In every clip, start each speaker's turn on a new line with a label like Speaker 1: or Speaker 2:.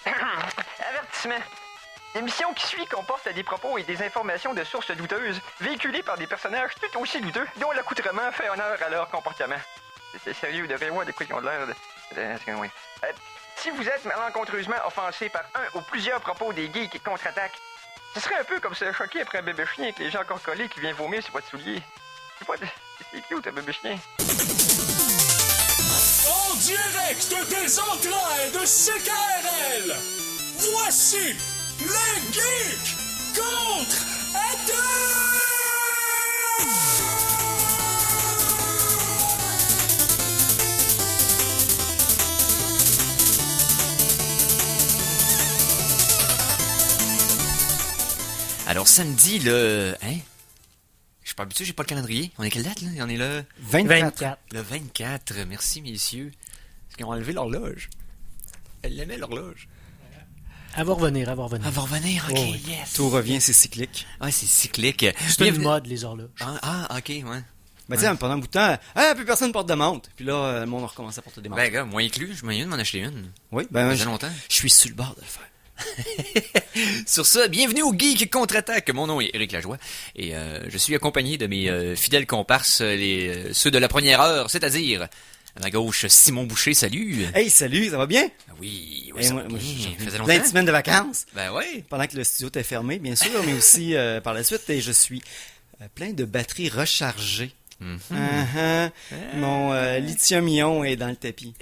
Speaker 1: Avertissement. L'émission qui suit comporte des propos et des informations de sources douteuses, véhiculées par des personnages tout aussi douteux, dont l'accoutrement fait honneur à leur comportement. C'est sérieux, de voir de quoi ils ont l'air de... Oui. Si vous êtes malencontreusement offensé par un ou plusieurs propos des geeks qui contre-attaquent, ce serait un peu comme se choquer après un bébé chien avec les gens encore collés qui vient vomir sur votre soulier. C'est pas de... C'est cute, un bébé chien.
Speaker 2: En direct des entrailles de CKRL, voici les geeks contre-attaque!
Speaker 3: Alors, samedi, le... Hein? Je suis pas habitué, j'ai pas le calendrier. On est quelle date, là? On est le...
Speaker 4: 24.
Speaker 3: Le 24. Merci, messieurs. Est-ce qu'ils ont enlevé l'horloge? Elle aimait l'horloge.
Speaker 4: Elle va revenir.
Speaker 3: Elle va revenir, ok,
Speaker 4: Oh, oui.
Speaker 3: yes.
Speaker 5: Tout revient, c'est cyclique.
Speaker 3: Ouais, c'est cyclique.
Speaker 4: C'est une mode, les horloges.
Speaker 3: Ok, ouais.
Speaker 5: Ben, tu sais, pendant un bout de temps, plus personne porte de montre. Puis là, le monde a recommencé à porter des montres.
Speaker 3: Ben, gars, moi inclus, je m'en acheter une.
Speaker 5: Oui, ben,
Speaker 3: Ça fait longtemps.
Speaker 5: je suis sur le bord de le faire.
Speaker 3: Sur ça, bienvenue au Geek Contre-Attaque. Mon nom est Éric Lajoie et je suis accompagné de mes fidèles comparses, ceux de la première heure, c'est-à-dire à ma gauche, Simon Boucher, salut.
Speaker 5: Hey, salut, ça va bien?
Speaker 3: Oui,
Speaker 5: Hey,
Speaker 3: ça
Speaker 5: moi,
Speaker 3: va bien.
Speaker 5: j'ai
Speaker 3: Faisait
Speaker 5: plein de
Speaker 3: longtemps.
Speaker 5: semaines de vacances.
Speaker 3: Ben ouais.
Speaker 5: Pendant que le studio était fermé, bien sûr, mais aussi par la suite, et je suis plein de batteries rechargées. Mon lithium-ion est dans le tapis.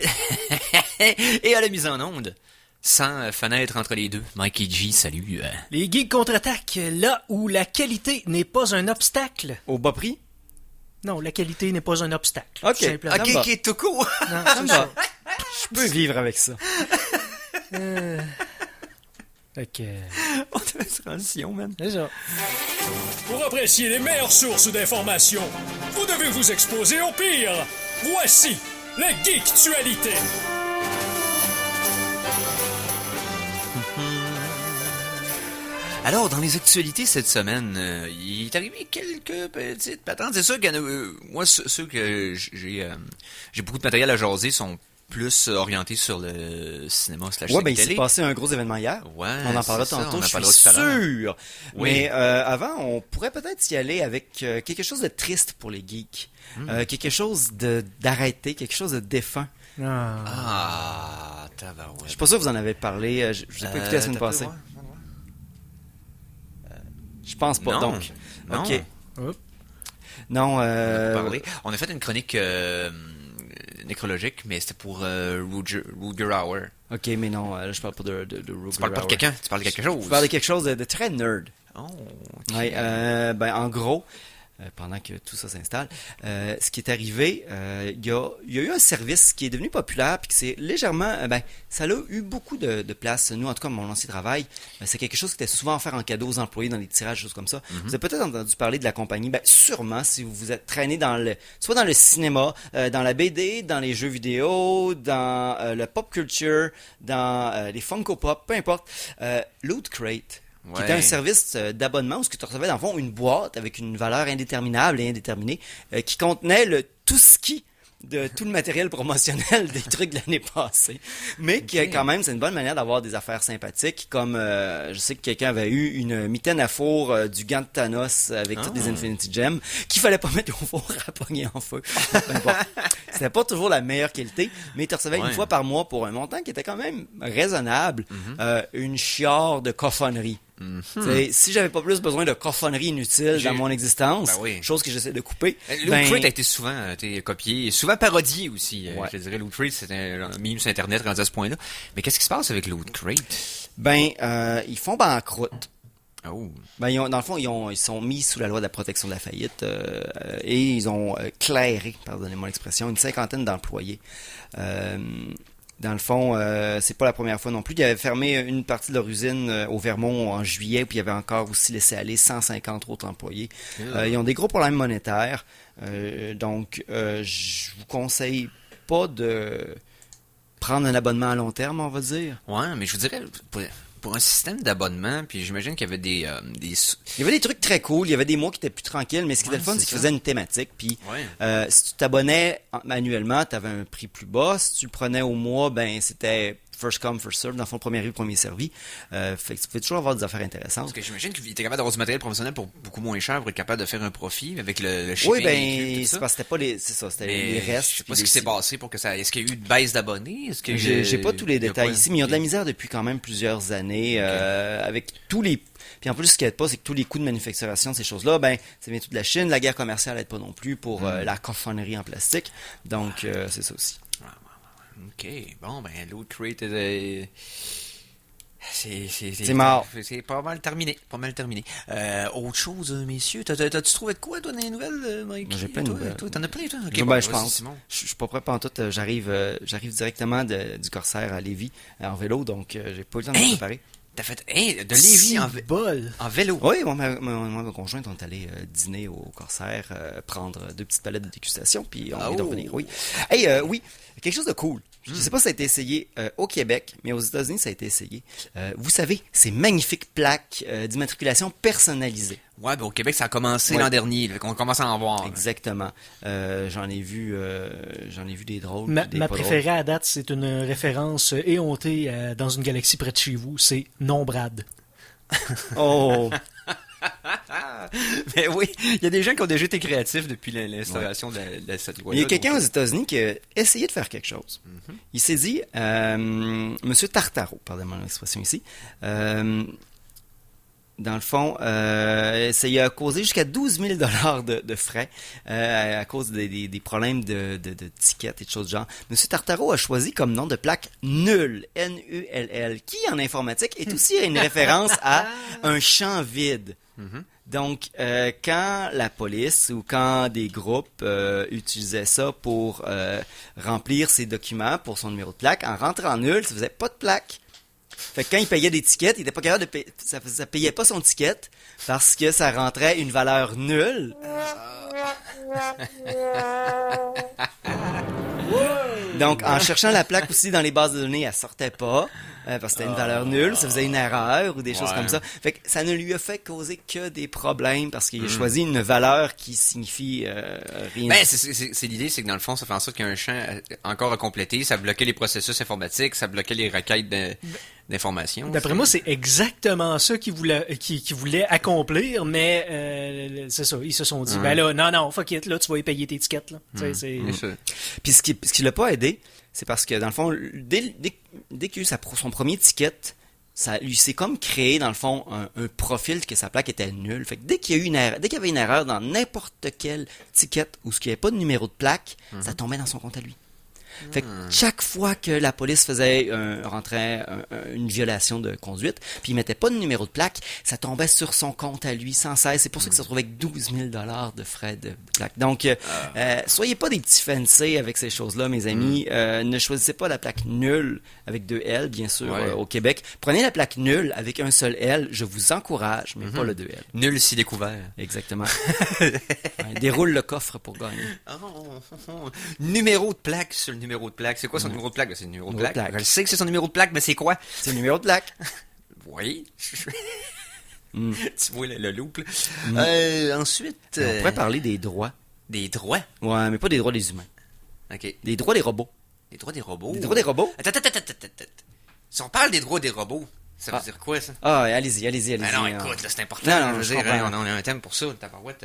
Speaker 3: Et à la mise en onde, sans fenêtre entre les deux, Mikey G, salut.
Speaker 4: Les geeks contre-attaquent, là où la qualité n'est pas un obstacle.
Speaker 5: Au bas prix?
Speaker 4: Non, la qualité n'est pas un obstacle.
Speaker 5: Ok.
Speaker 4: tout simplement.
Speaker 5: Ça me va.
Speaker 3: Ok, tout court.
Speaker 4: Non,
Speaker 5: Ça me
Speaker 4: c'est
Speaker 5: va. Je peux vivre avec ça.
Speaker 4: Ok.
Speaker 3: On devait se transition, man.
Speaker 4: C'est ça.
Speaker 2: Pour apprécier les meilleures sources d'informations, vous devez vous exposer au pire. Voici les Geektualités.
Speaker 3: Alors, dans les actualités cette semaine, il est arrivé quelques petites patentes. C'est sûr qu'il y en a... moi, ceux que j'ai beaucoup de matériel à jaser sont plus orientés sur le cinéma /
Speaker 5: Ouais, ben, il s'est
Speaker 3: télé.
Speaker 5: passé un gros événement hier.
Speaker 3: Ouais,
Speaker 5: On en parlera
Speaker 3: c'est ça,
Speaker 5: tantôt,
Speaker 3: on en
Speaker 5: je suis
Speaker 3: parlera tout à l'heure.
Speaker 5: sûr.
Speaker 3: Oui.
Speaker 5: Mais avant, on pourrait peut-être y aller avec quelque chose de triste pour les geeks. Quelque chose d'arrêté, quelque chose de défunt.
Speaker 3: Ah, tabarouette.
Speaker 5: Je suis pas sûr que vous en avez parlé. Je vous ai pas écouté la semaine passée. Je pense pas,
Speaker 3: Non.
Speaker 5: donc.
Speaker 3: Non.
Speaker 5: OK.
Speaker 4: Hop.
Speaker 5: Non,
Speaker 3: On a fait une chronique nécrologique, mais c'était pour Ruger Hauer.
Speaker 5: OK, mais non, là, je parle pas de Ruger
Speaker 3: Tu parles pas de
Speaker 5: Hauer.
Speaker 3: quelqu'un, tu parles de quelque chose.
Speaker 5: Je parle de quelque chose de très nerd.
Speaker 3: Oh, ok.
Speaker 5: Ouais, ben, en gros, pendant que tout ça s'installe, ce qui est arrivé, il y a eu un service qui est devenu populaire, puis que c'est légèrement, ça a eu beaucoup de place. Nous, en tout cas, mon ancien travail, c'est quelque chose qui était souvent offert en cadeau aux employés dans les tirages, choses comme ça. Vous avez peut-être entendu parler de la compagnie, sûrement, si vous vous êtes traîné soit dans le cinéma, dans la BD, dans les jeux vidéo, dans le pop culture, dans les Funko Pop, peu importe, Loot Crate. Qui était un service d'abonnement où tu recevais dans le fond une boîte avec une valeur indéterminable et indéterminée qui contenait le tout ski de tout le matériel promotionnel des trucs de l'année passée. Mais qui quand même, c'est une bonne manière d'avoir des affaires sympathiques, comme je sais que quelqu'un avait eu une mitaine à four du gant de Thanos avec toutes des Infinity Gems qu'il fallait pas mettre au four à pogner en feu. Bon, c'était pas toujours la meilleure qualité, mais tu recevais une fois par mois pour un montant qui était quand même raisonnable, une chiare de cochonnerie. Si j'avais pas plus besoin de cochonnerie inutile dans mon existence, chose que j'essaie de couper.
Speaker 3: Loot Crate a été souvent copié, souvent parodié aussi. Je dirais Loot Crate, c'était un meme sur Internet rendu à ce point-là. Mais qu'est-ce qui se passe avec Loot Crate?
Speaker 5: Ils font banqueroute.
Speaker 3: Oh.
Speaker 5: Dans le fond, ils sont mis sous la loi de la protection de la faillite et ils ont clairé, pardonnez-moi l'expression, une 50aine d'employés. Dans le fond, c'est pas la première fois non plus. Ils avaient fermé une partie de leur usine au Vermont en juillet, puis ils avaient encore aussi laissé aller 150 autres employés. Ils ont des gros problèmes monétaires. Donc, je vous conseille pas de prendre un abonnement à long terme, on va dire.
Speaker 3: Ouais, mais je vous dirais, pour un système d'abonnement, puis j'imagine qu'il y avait des...
Speaker 5: Il y avait des trucs très cool, il y avait des mois qui étaient plus tranquilles, mais ce qui était le fun, c'est qu'ils faisaient une thématique, puis si tu t'abonnais manuellement, tu avais un prix plus bas, si tu le prenais au mois, c'était first come, first serve, dans le fond, premier arrivé, premier servi. Fait que tu peux toujours avoir des affaires intéressantes.
Speaker 3: Parce que j'imagine qu'il était capable d'avoir du matériel professionnel pour beaucoup moins cher pour être capable de faire un profit avec le shipping.
Speaker 5: Oui, ben,
Speaker 3: inclus, tout
Speaker 5: c'est
Speaker 3: ça.
Speaker 5: parce que c'était pas c'était
Speaker 3: Mais
Speaker 5: les restes.
Speaker 3: je sais pas
Speaker 5: puis
Speaker 3: ce
Speaker 5: les-
Speaker 3: qui s'est passé pour que ça. Est-ce qu'il y a eu une baisse d'abonnés? Est-ce que
Speaker 5: J'ai pas tous les
Speaker 3: il y a
Speaker 5: détails
Speaker 3: pas-
Speaker 5: ici, mais ils ont de la
Speaker 3: Ok.
Speaker 5: misère depuis quand même plusieurs années, avec tous les... Puis en plus, ce qui aide pas, c'est que tous les coûts de manufacturation de ces choses-là, ben, ça vient tout de la Chine. La guerre commerciale aide pas non plus pour la cochonnerie en plastique. Donc, c'est ça aussi.
Speaker 3: Ok, bon, ben, Loot Crate,
Speaker 5: C'est mort.
Speaker 3: C'est pas mal terminé. Pas mal terminé. Autre chose, messieurs, t'as-tu trouvé de quoi, toi, dans les nouvelles, Mike?
Speaker 5: J'ai plein de
Speaker 3: Toi,
Speaker 5: nouvelles.
Speaker 3: Toi, t'en as plein, toi? Ok,
Speaker 5: Ben,
Speaker 3: bon,
Speaker 5: je
Speaker 3: vas-y,
Speaker 5: pense.
Speaker 3: Simon.
Speaker 5: Je suis pas prêt pantoute. J'arrive directement du Corsair à Lévis en vélo, donc j'ai pas eu le temps de me
Speaker 3: Hey!
Speaker 5: préparer.
Speaker 3: T'as fait, de Lévis
Speaker 4: Bol.
Speaker 3: en vélo.
Speaker 5: Oui, moi, ma conjointe, on est allé dîner au Corsair, prendre 2 petites palettes de dégustation, puis on est revenir, oui. Hey, oui, quelque chose de cool. Je sais pas si ça a été essayé au Québec, mais aux États-Unis, ça a été essayé. Vous savez, ces magnifiques plaques d'immatriculation personnalisées.
Speaker 3: Ouais, ben, au Québec, ça a commencé
Speaker 5: Ouais.
Speaker 3: l'an dernier. Là, on commence à en voir.
Speaker 5: Exactement. J'en ai vu des drôles.
Speaker 4: Ma,
Speaker 5: puis des
Speaker 4: ma
Speaker 5: pas drôles.
Speaker 4: préférée à date, c'est une référence éhontée dans une galaxie près de chez vous. C'est Non Brad.
Speaker 5: Oh!
Speaker 3: Mais oui, il y a des gens qui ont déjà été créatifs depuis l'instauration de cette loi.
Speaker 5: Il y a quelqu'un aux États-Unis qui a essayé de faire quelque chose. Il s'est dit, Monsieur Tartaro, pardonnez-moi l'expression ici, dans le fond, ça y a causé jusqu'à 12 000 de frais à cause des problèmes de tickets et de choses du genre. Monsieur Tartaro a choisi comme nom de plaque Null, N-U-L-L, qui en informatique est aussi une référence à un champ vide. Donc, quand la police ou quand des groupes utilisaient ça pour remplir ses documents pour son numéro de plaque, en rentrant nul, ça faisait pas de plaque. Fait que quand il payait des tickets, il était pas capable de payer, ça payait pas son ticket parce que ça rentrait une valeur nulle. Donc, en cherchant la plaque aussi dans les bases de données, elle sortait pas parce que c'était une valeur nulle, ça faisait une erreur ou des choses
Speaker 3: Ouais.
Speaker 5: comme ça. Fait que ça ne lui a fait causer que des problèmes parce qu'il a choisi une valeur qui signifie rien.
Speaker 3: Ben, c'est l'idée, c'est que dans le fond, ça fait en sorte qu'il y a un champ encore à compléter, ça bloquait les processus informatiques, ça bloquait les requêtes d'informations.
Speaker 4: D'après moi, c'est exactement ça qu'ils voulaient accomplir, mais c'est ça. Ils se sont dit, ben là, non, fuck it, là, tu vas y payer tes tickets. Là. Tu sais, c'est...
Speaker 3: C'est ça.
Speaker 5: Puis ce qui l'a pas aidé, c'est parce que dans le fond, dès qu'il a eu son premier ticket, ça lui s'est comme créé dans le fond un profil que sa plaque était nulle. Fait que dès qu'il y a eu une erreur, dès qu'il y avait une erreur dans n'importe quel ticket où il n'y avait pas de numéro de plaque, ça tombait dans son compte à lui. Fait que chaque fois que la police rentrait une violation de conduite, puis il mettait pas de numéro de plaque, ça tombait sur son compte à lui sans cesse. C'est pour ça qu'il se retrouvait avec 12 000 de frais de plaque. Donc, soyez pas des petits fancy avec ces choses-là, mes amis. Ne choisissez pas la plaque nulle avec 2 L, bien sûr,
Speaker 3: Ouais.
Speaker 5: au Québec. Prenez la plaque nulle avec un seul L. Je vous encourage, mais pas le 2 L.
Speaker 3: Nul si découvert.
Speaker 5: Exactement. Ouais, déroule le coffre pour gagner.
Speaker 3: Numéro de plaque sur le numéro de plaque. C'est quoi son numéro de plaque? Ben, c'est le numéro de
Speaker 5: Numéro de
Speaker 3: plaque.
Speaker 5: plaque.
Speaker 3: Je sais que c'est son numéro de plaque, mais c'est quoi?
Speaker 5: C'est le numéro de plaque.
Speaker 3: Oui. Tu vois le loop, là. Ensuite,
Speaker 5: On pourrait parler des droits.
Speaker 3: des droits.
Speaker 5: Ouais, mais pas des droits des humains.
Speaker 3: OK.
Speaker 5: Des droits des robots.
Speaker 3: Des droits des robots.
Speaker 5: Des droits des robots?
Speaker 3: Attends. Si on parle des droits des robots, ça veut dire quoi, ça?
Speaker 5: Ah, allez-y.
Speaker 3: Ben non,
Speaker 5: hein.
Speaker 3: écoute, là, c'est important.
Speaker 5: Non,
Speaker 3: je
Speaker 5: je
Speaker 3: veux dire,
Speaker 5: comprends.
Speaker 3: on a un thème pour ça. Tabarouette,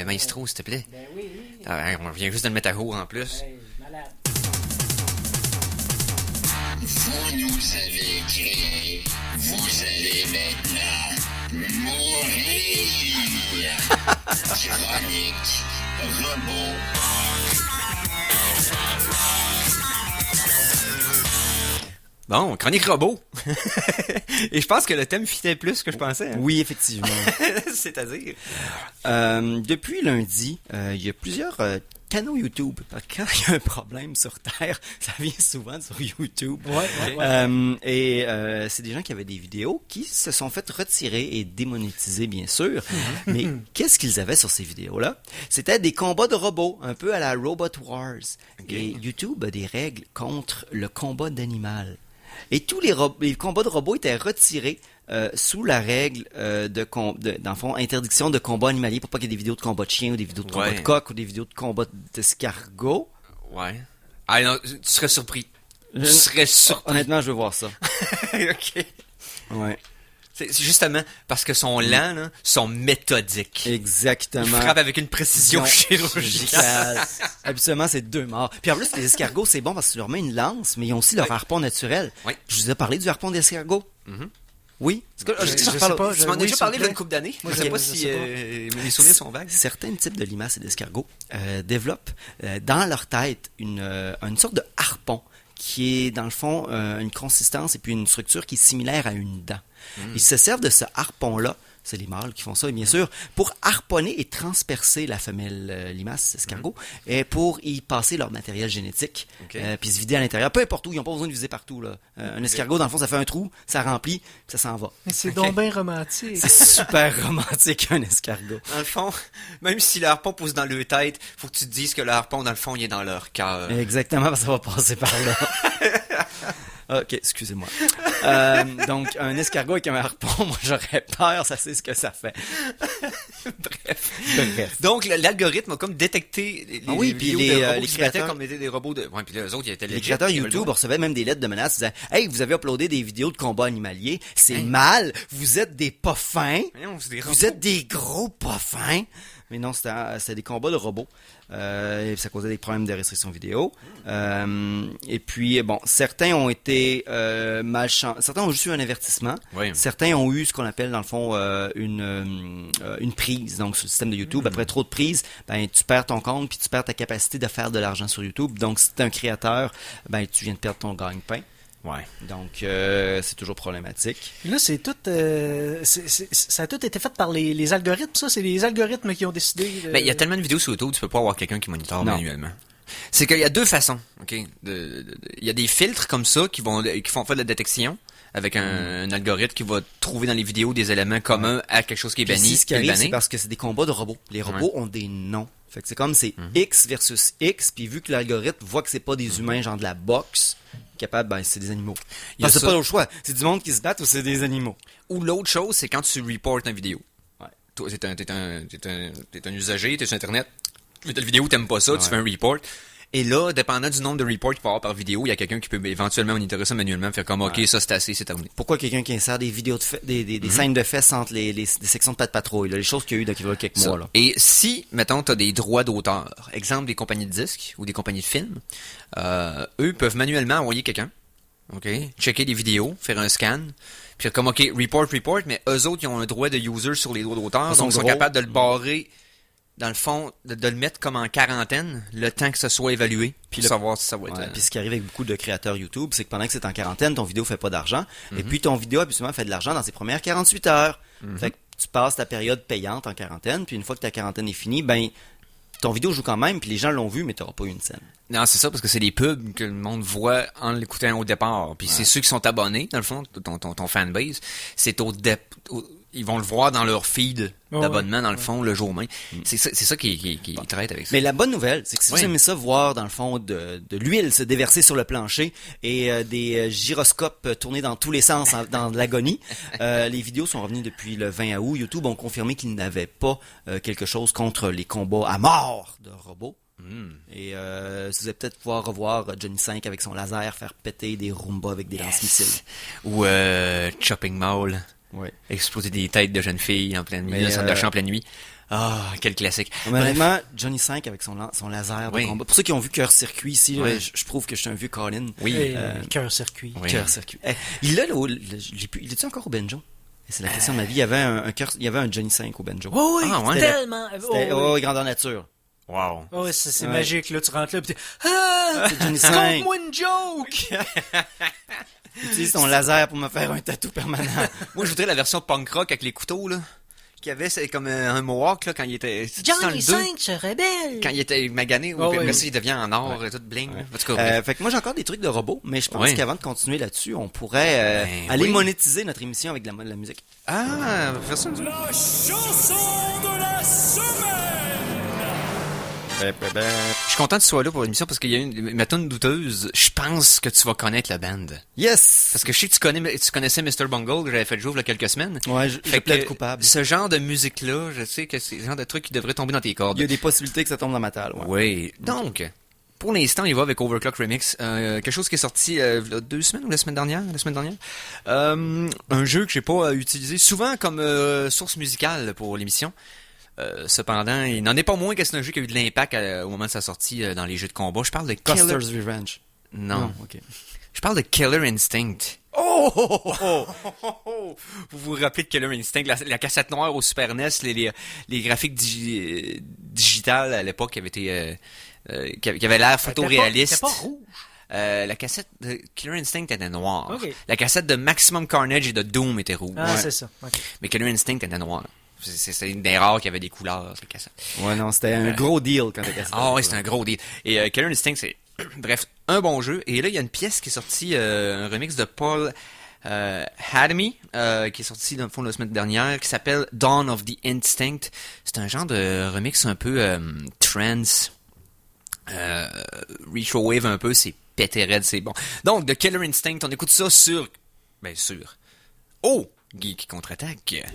Speaker 3: Maestro, s'il te plaît. Ben oui. On vient juste de le mettre à jour en plus.
Speaker 6: Vous nous avez créé, vous allez maintenant mourir. Chronique robot.
Speaker 3: Bon, chronique robot. Et je pense que le thème fitait plus que je pensais. Hein.
Speaker 5: Oui, effectivement.
Speaker 3: C'est-à-dire?
Speaker 5: Depuis lundi, il y a plusieurs canaux YouTube. Parce que quand il y a un problème sur Terre, ça vient souvent sur YouTube. Et c'est des gens qui avaient des vidéos qui se sont fait retirer et démonétiser, bien sûr. Mais qu'est-ce qu'ils avaient sur ces vidéos-là? C'était des combats de robots, un peu à la Robot Wars. Et YouTube a des règles contre le combat d'animal. Et tous les combats de robots étaient retirés sous la règle dans le fond, interdiction de combat animalier pour pas qu'il y ait des vidéos de combat de chiens ou des vidéos de combat de coq ou des vidéos de combat d'escargots.
Speaker 3: Ouais. Ah non, tu serais surpris. Je serais surpris.
Speaker 5: Honnêtement, je veux voir ça.
Speaker 3: OK.
Speaker 5: Ouais.
Speaker 3: C'est justement parce que sont lents, là, sont méthodiques.
Speaker 5: Exactement.
Speaker 3: Ils frappent avec une précision
Speaker 5: Non.
Speaker 3: chirurgicale.
Speaker 5: Habituellement, c'est 2 morts. Puis en plus, les escargots, c'est bon parce que tu leur mets une lance, mais ils ont aussi leur harpon naturel.
Speaker 3: Oui.
Speaker 5: Je vous ai parlé du harpon d'escargot. Oui.
Speaker 3: En tout cas,
Speaker 4: Je sais
Speaker 3: tu
Speaker 4: pas,
Speaker 3: m'en as
Speaker 4: oui,
Speaker 3: déjà
Speaker 4: s'il
Speaker 3: parlé il
Speaker 4: vous
Speaker 3: y a
Speaker 4: plaît.
Speaker 3: une couple d'années.
Speaker 4: Moi,
Speaker 3: Je sais pas
Speaker 4: je
Speaker 3: si
Speaker 4: sais pas.
Speaker 3: mes souvenirs sont vagues.
Speaker 5: Certains types de limaces et d'escargots développent dans leur tête une sorte de harpon qui est, dans le fond, une consistance et puis une structure qui est similaire à une dent. Ils se servent de ce harpon-là, c'est les mâles qui font ça, bien sûr, pour harponner et transpercer la femelle limace, escargot, et pour y passer leur matériel génétique,
Speaker 3: Ok.
Speaker 5: puis se vider à l'intérieur. Peu importe où, ils n'ont pas besoin de viser partout. Là. Un escargot, dans le fond, ça fait un trou, ça remplit, puis ça s'en va.
Speaker 4: Mais c'est donc bien romantique.
Speaker 5: C'est super romantique, un escargot.
Speaker 3: Dans le fond, même si le harpon pousse dans leur tête, faut que tu te dises que le harpon, dans le fond, il est dans leur cœur.
Speaker 5: Exactement, parce que ça va passer par là. Ok, excusez-moi. Donc, un escargot avec un harpon, moi j'aurais peur, ça sait ce que ça fait. Bref.
Speaker 3: Donc, l'algorithme a comme détecté les,
Speaker 5: Ah oui,
Speaker 3: les
Speaker 5: puis
Speaker 3: vidéos
Speaker 5: les,
Speaker 3: de robots
Speaker 5: les
Speaker 3: qui se battaient
Speaker 5: créateurs-
Speaker 3: comme des robots de... Ouais, puis les autres, ils étaient
Speaker 5: Les
Speaker 3: legit,
Speaker 5: créateurs
Speaker 3: ils avaient le
Speaker 5: YouTube
Speaker 3: droit.
Speaker 5: recevaient même des lettres de menaces disant « Hey, vous avez uploadé des vidéos de combats animaliers, c'est mal, vous êtes des pas fins,
Speaker 3: Voyons, c'est des
Speaker 5: vous
Speaker 3: robots.
Speaker 5: êtes des gros pas fins. » Mais non, c'était des combats de robots. Et ça causait des problèmes de restriction vidéo. Et puis, bon, certains ont été malchanceux. Certains ont juste eu un avertissement.
Speaker 3: Oui.
Speaker 5: Certains ont eu ce qu'on appelle, dans le fond, une prise. Donc, sur le système de YouTube, après trop de prises, ben, tu perds ton compte puis tu perds ta capacité de faire de l'argent sur YouTube. Donc, si tu es un créateur, ben, tu viens de perdre ton gagne-pain.
Speaker 3: Ouais.
Speaker 5: Donc, c'est toujours problématique.
Speaker 4: Là, c'est tout. Ça a tout été fait par les algorithmes, ça. C'est les algorithmes qui ont décidé.
Speaker 3: Ben, il y a tellement de vidéos sur YouTube, tu peux pas avoir quelqu'un qui monitore
Speaker 5: Non.
Speaker 3: manuellement. C'est qu'il y a deux façons, ok. Il y a des filtres comme ça qui font faire de la détection avec un algorithme qui va trouver dans les vidéos des éléments communs à quelque chose qui est
Speaker 5: Puis
Speaker 3: banni.
Speaker 5: ici, ce qui
Speaker 3: et
Speaker 5: arrive,
Speaker 3: banni.
Speaker 5: c'est parce que c'est des combats de robots. Les robots ont des noms. Fait que c'est comme c'est X versus X, puis vu que l'algorithme voit que c'est pas des humains, genre de la boxe, capable, ben c'est des animaux.
Speaker 3: Il y a
Speaker 5: Parce que c'est
Speaker 3: ça.
Speaker 5: pas d'autre choix. C'est du monde qui se bat ou c'est des animaux.
Speaker 3: Ou l'autre chose, c'est quand tu reportes une vidéo.
Speaker 5: Ouais.
Speaker 3: Toi, t'es un usager, t'es sur Internet, tu fais ta vidéo, t'aimes pas ça, tu
Speaker 5: Ouais.
Speaker 3: fais un report. Et là, dépendant du nombre de reports qu'il va y avoir par vidéo, il y a quelqu'un qui peut éventuellement monitorer ça manuellement, faire comme, OK, ça c'est assez, c'est terminé.
Speaker 5: Pourquoi quelqu'un qui insère des vidéos de des scènes de fesses entre des sections de pas de patrouille, là, les choses qu'il y a eu dans quelques
Speaker 3: Ça.
Speaker 5: mois, là.
Speaker 3: Et si, mettons, tu as des droits d'auteur, exemple des compagnies de disques ou des compagnies de films, eux peuvent manuellement envoyer quelqu'un, ok, checker des vidéos, faire un scan, puis comme, OK, report, mais eux autres, ils ont un droit de user sur les droits d'auteur,
Speaker 5: Ils sont
Speaker 3: donc ils sont
Speaker 5: gros.
Speaker 3: capables de le barrer, dans le fond, de le mettre comme en quarantaine, le temps que ça soit évalué, puis savoir si ça va être...
Speaker 5: Ouais, puis ce qui arrive avec beaucoup de créateurs YouTube, c'est que pendant que c'est en quarantaine, ton vidéo fait pas d'argent. Et puis ton vidéo, habituellement, fait de l'argent dans ses premières 48 heures. Fait que tu passes ta période payante en quarantaine, puis une fois que ta quarantaine est finie, ben, ton vidéo joue quand même, puis les gens l'ont vu, mais t'auras pas eu une scène.
Speaker 3: Non, c'est ça, parce que c'est des pubs que le monde voit en l'écoutant au départ. Puis c'est ceux qui sont abonnés, dans le fond, ton fanbase, c'est ils vont le voir dans leur feed
Speaker 4: Oh,
Speaker 3: d'abonnement, dans le fond, le jour même. C'est ça qui traite avec ça.
Speaker 5: Mais la bonne nouvelle, c'est que si
Speaker 3: Oui.
Speaker 5: vous aimez ça, voir dans le fond de l'huile se déverser sur le plancher et des gyroscopes tourner dans tous les sens dans l'agonie, les vidéos sont revenues depuis le 20 août. YouTube ont confirmé qu'ils n'avaient pas quelque chose contre les combats à mort de robots. Et vous allez peut-être pouvoir revoir Johnny 5 avec son laser faire péter des Roomba avec des lance-missiles.
Speaker 3: Ou Chopping Mall,
Speaker 5: Ouais.
Speaker 3: exploser des têtes de jeunes filles en pleine nuit,
Speaker 5: Mais,
Speaker 3: un centre d'achat en pleine nuit. Ah, quel classique.
Speaker 5: Mais honnêtement, Johnny 5 avec son laser de
Speaker 3: Oui.
Speaker 5: combat. Pour ceux qui ont vu Cœur Circuit ici, là,
Speaker 3: Oui.
Speaker 5: je prouve que je suis un vieux Colin.
Speaker 3: Oui.
Speaker 4: Cœur-circuit.
Speaker 3: Oui.
Speaker 5: Cœur Circuit. Il est-tu encore au banjo? Et c'est la question de ma vie. Il y avait il y avait un Johnny 5 au banjo.
Speaker 4: Oh oui,
Speaker 3: Ah, ouais.
Speaker 4: tellement.
Speaker 5: C'était grandeur nature.
Speaker 3: Wow.
Speaker 4: Oh, c'est
Speaker 5: Ouais.
Speaker 4: magique, là, tu rentres là, pis t'es, ah!
Speaker 5: C'est Johnny 5.
Speaker 4: Conte-moi une joke!
Speaker 5: Utilise ton laser pour me faire un tatou permanent.
Speaker 3: Moi, je voudrais la version punk rock avec les couteaux, là. Qu'il y avait, c'est comme un mohawk, là, quand il était... c'est dans le
Speaker 4: Johnny
Speaker 3: 2,
Speaker 4: 5 se rebelle!
Speaker 3: quand il était magané, ou
Speaker 4: Oh,
Speaker 3: puis
Speaker 4: oui,
Speaker 3: après
Speaker 4: oui.
Speaker 3: ça, il devient en or, tout bling. En tout cas,
Speaker 5: Fait que moi j'ai encore des trucs de robots, mais je pense
Speaker 3: Oui.
Speaker 5: qu'avant de continuer là-dessus, on pourrait
Speaker 3: Ben
Speaker 5: aller
Speaker 3: oui.
Speaker 5: monétiser notre émission avec de la musique.
Speaker 3: ah, on va faire ça.
Speaker 2: La chanson de la semaine!
Speaker 3: Je suis content que tu sois là pour l'émission parce qu'il y a ma tune douteuse. Je pense que tu vas connaître la band.
Speaker 5: Yes!
Speaker 3: Parce que je sais que tu connaissais Mr. Bungle que j'avais fait jouer il y a quelques semaines.
Speaker 5: Ouais, je
Speaker 3: Fait
Speaker 5: plaide
Speaker 3: que
Speaker 5: coupable.
Speaker 3: Ce genre de musique-là, je sais que c'est le genre de truc qui devrait tomber dans tes cordes.
Speaker 5: Il y a des possibilités que ça tombe dans ma talle. Ouais.
Speaker 3: Oui. Donc, pour l'instant, il va avec Overclock Remix. Quelque chose qui est sorti il y a 2 semaines ou la semaine dernière? La semaine dernière. Un jeu que j'ai pas utilisé souvent comme source musicale pour l'émission. Cependant, il n'en est pas moins que c'est un jeu qui a eu de l'impact au moment de sa sortie dans les jeux de combat. Je parle de
Speaker 5: Custer's Revenge.
Speaker 3: Non.
Speaker 5: Ok.
Speaker 3: Je parle de Killer Instinct. Oh! Vous vous rappelez de Killer Instinct, la cassette noire au Super NES, les graphiques digitales à l'époque qui avaient été, qui avaient l'air photoréaliste.
Speaker 4: C'était pas rouge.
Speaker 3: La cassette de Killer Instinct était noire.
Speaker 4: Okay.
Speaker 3: La cassette de Maximum Carnage et de Doom était rouge.
Speaker 4: Ah, c'est ça. Okay.
Speaker 3: Mais Killer Instinct était noire. C'est une des rares qui avait des couleurs, cette cassette.
Speaker 5: Ouais, non, c'était un gros deal quand t'as cassé.
Speaker 3: Ah oui, c'était un gros deal. Et Killer Instinct, c'est, bref, un bon jeu. Et là, il y a une pièce qui est sortie, un remix de Paul Hadamy, qui est sorti dans le fond la semaine dernière, qui s'appelle Dawn of the Instinct. C'est un genre de remix un peu trance, retrowave un peu, c'est pété raide, c'est bon. Donc, de Killer Instinct, on écoute ça sur, bien sûr, oh, Geek Contre-Attaque.